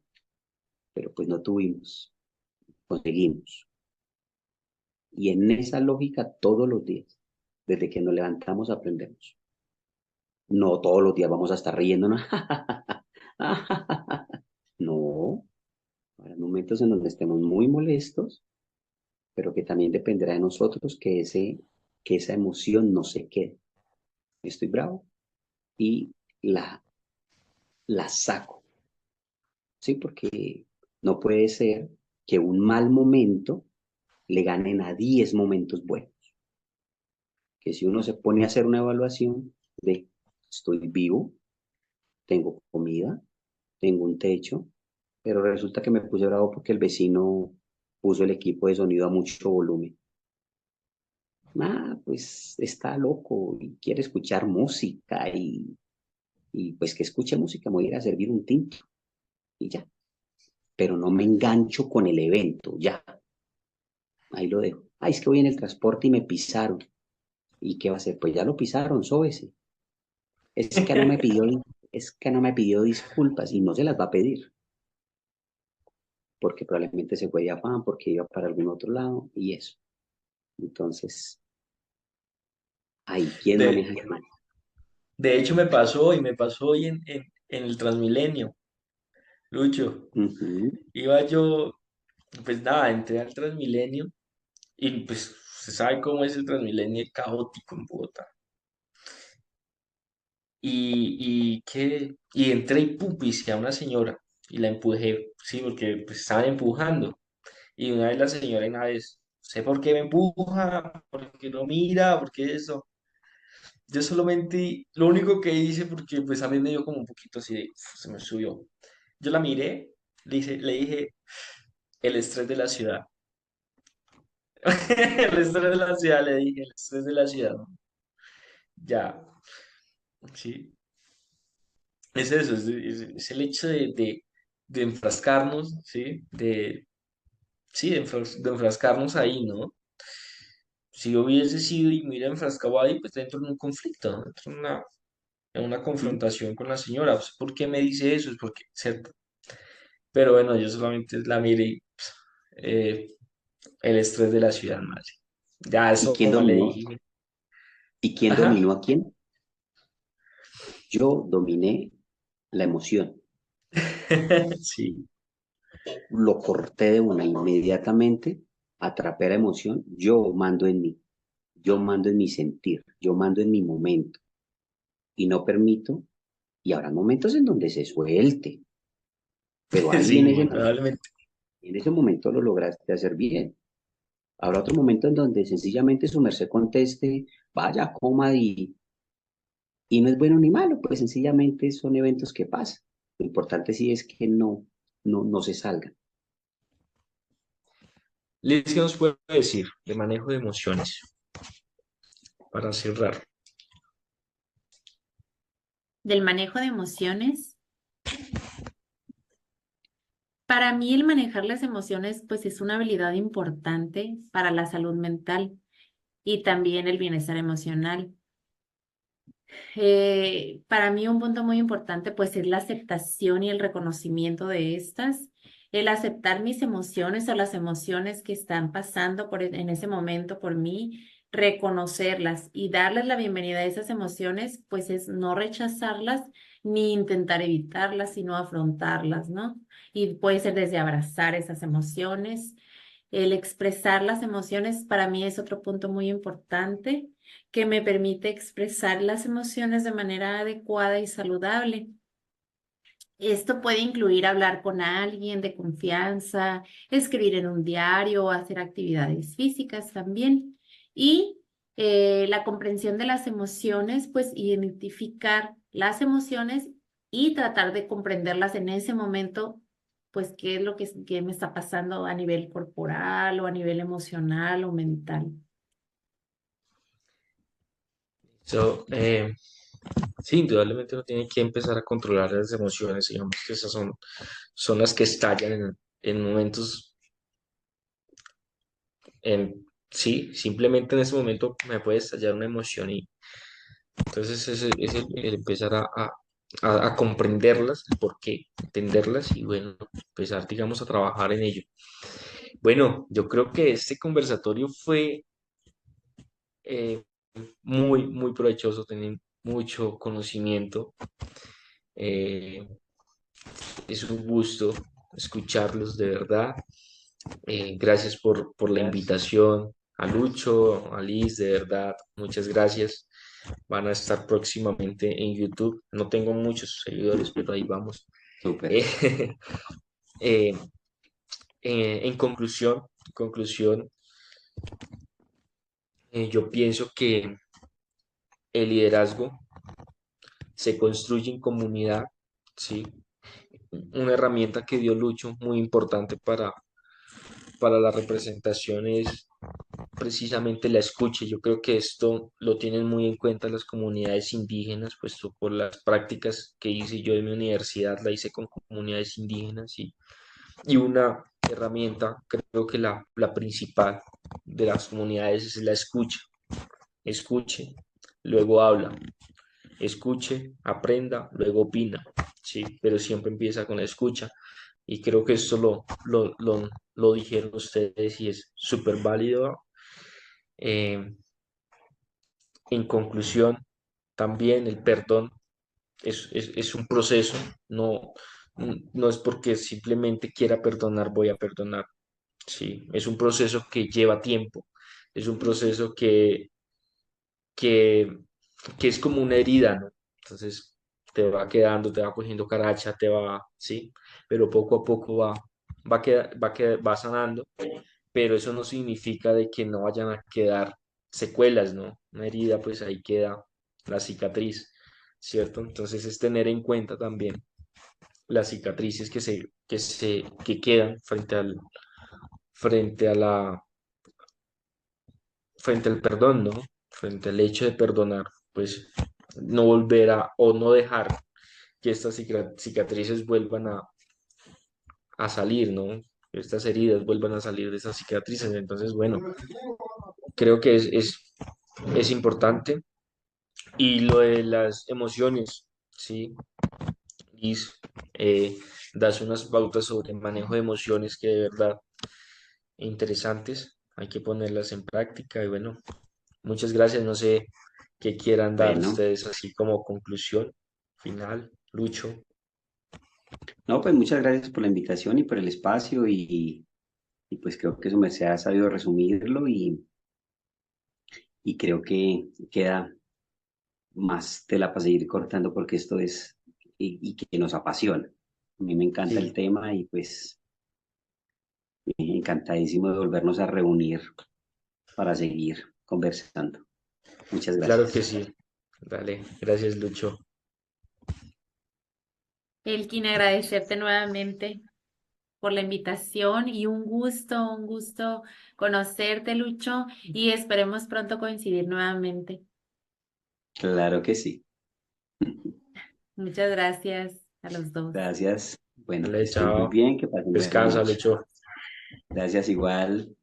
pero pues no tuvimos, conseguimos. Y en esa lógica todos los días, desde que nos levantamos, aprendemos. No todos los días vamos a estar riéndonos. No, habrá momentos en donde estemos muy molestos, pero que también dependerá de nosotros que esa emoción no se quede. Estoy bravo y la, la saco, ¿sí? Porque no puede ser que un mal momento le ganen a 10 momentos buenos. Que si uno se pone a hacer una evaluación de estoy vivo, tengo comida, tengo un techo, pero resulta que me puse bravo porque el vecino puso el equipo de sonido a mucho volumen. Pues está loco y quiere escuchar música y pues que escuche música, me voy a ir a servir un tinto y ya. Pero no me engancho con el evento, ya. Ahí lo dejo. Es que voy en el transporte y me pisaron. ¿Y qué va a hacer? Pues ya lo pisaron, sóbese. Es que no me pidió, es que no me pidió disculpas y no se las va a pedir. porque probablemente se fue de afán, porque iba para algún otro lado y eso. Entonces, ahí, ¿quién De, maneja el mal? de hecho, me pasó hoy en el Transmilenio, Lucho. Ujú. Iba yo, pues nada, entré al Transmilenio y pues se sabe cómo es el Transmilenio caótico en Bogotá. Y entré y pum, pisé a una señora y la empujé, sí, porque pues estaban empujando. Y una vez la señora, una vez, sé por qué me empuja, por qué no mira, por qué eso. Yo solamente, lo único que hice, porque pues a mí me dio como un poquito así de, se me subió. Yo la miré, le dije, el estrés de la ciudad. El estrés de la ciudad, le dije, el estrés de la ciudad. Ya, sí. Es eso, es el hecho de enfrascarnos, ¿sí? Sí, de enfrascarnos ahí, ¿no? Si yo hubiese sido y me hubiera enfrascado ahí, pues dentro de un conflicto, dentro de una ¿Mm? confrontación con la señora. Pues, ¿por qué me dice eso? Es porque, ¿cierto? Pero bueno, yo solamente la miré y eh, el estrés de la ciudad, madre. Ya ¿Y eso quién le dominó? dije. ¿Y quién Ajá. dominó a quién? Yo dominé la emoción, Sí. lo corté de una inmediatamente, atrapé la emoción, yo mando en mí, yo mando en mi sentir, yo mando en mi momento y no permito, y habrá momentos en donde se suelte, pero ahí Sí, muy probablemente. en ese momento lo lograste hacer bien. Habrá otro momento en donde sencillamente su merced conteste, vaya, coma y no es bueno ni malo, pues sencillamente son eventos que pasan. Lo importante sí es que no se salgan. Liz, ¿qué nos puede decir de manejo de emociones para cerrar? Del manejo de emociones. Para mí el manejar las emociones pues es una habilidad importante para la salud mental y también el bienestar emocional. Para mí un punto muy importante pues es la aceptación y el reconocimiento de estas, el aceptar mis emociones o las emociones que están pasando en ese momento por mí, reconocerlas y darles la bienvenida a esas emociones, pues es no rechazarlas ni intentar evitarlas, sino afrontarlas, ¿no? Y puede ser desde abrazar esas emociones, el expresar las emociones para mí es otro punto muy importante que me permite expresar las emociones de manera adecuada y saludable. Esto puede incluir hablar con alguien de confianza, escribir en un diario o hacer actividades físicas también. Y la comprensión de las emociones, pues identificar las emociones y tratar de comprenderlas en ese momento, pues qué es lo que me está pasando a nivel corporal o a nivel emocional o mental. So, sí, indudablemente uno tiene que empezar a controlar las emociones, digamos que esas son las que estallan en momentos, sí, simplemente en ese momento me puede estallar una emoción y entonces es el empezar a comprenderlas, el por qué, entenderlas y bueno, empezar, digamos, a trabajar en ello. Bueno, yo creo que este conversatorio fue eh, muy, muy provechoso, tenía mucho conocimiento. Eh, es un gusto escucharlos de verdad. Gracias por la invitación a Lucho, a Liz, de verdad, muchas gracias. Van a estar próximamente en YouTube. No tengo muchos seguidores, pero ahí vamos. Súper. Eh, eh, en conclusión, yo pienso que el liderazgo se construye en comunidad, ¿sí? Una herramienta que dio Lucho muy importante para la representación es precisamente la escucha. Yo creo que esto lo tienen muy en cuenta las comunidades indígenas, puesto por las prácticas que hice yo en mi universidad, la hice con comunidades indígenas y una herramienta, creo que la principal de las comunidades es la escucha. Escuche, luego habla, escuche, aprenda, luego opina, ¿sí? Pero siempre empieza con la escucha. Y creo que esto lo dijeron ustedes y es súper válido. Eh, en conclusión, también el perdón es un proceso, no, no es porque simplemente quiera perdonar, voy a perdonar. Sí, es un proceso que lleva tiempo, es un proceso que, que es como una herida, ¿no? Entonces te va quedando, te va cogiendo caracha, te va, sí, pero poco a poco va sanando, pero eso no significa de que no vayan a quedar secuelas, ¿no? Una herida, pues ahí queda la cicatriz, ¿cierto? Entonces es tener en cuenta también las cicatrices que quedan frente a la, frente al perdón, ¿no? Frente al hecho de perdonar, pues no volver a o no dejar que estas cicatrices vuelvan a salir, ¿no? Estas heridas vuelvan a salir de esas cicatrices. Entonces, bueno, creo que es importante. Y lo de las emociones, ¿sí? Liz, das unas pautas sobre manejo de emociones que de verdad interesantes. Hay que ponerlas en práctica y bueno, muchas gracias. No sé qué quieran dar Bueno, ustedes así como conclusión final, Lucho. no, pues muchas gracias por la invitación y por el espacio y pues creo que su merced ha sabido resumirlo y creo que queda más tela para seguir cortando porque esto es y que nos apasiona. A mí me encanta el Sí, tema y pues encantadísimo de volvernos a reunir para seguir conversando. Muchas claro que gracias. sí. Dale, gracias, Lucho. Elkin, agradecerte nuevamente por la invitación y un gusto conocerte, Lucho, y esperemos pronto coincidir nuevamente. Claro que sí. Muchas gracias a los dos. Gracias. Bueno, que Dale, estén muy chao. bien, que pasen buena Descansa, noche. Lucho. Gracias igual.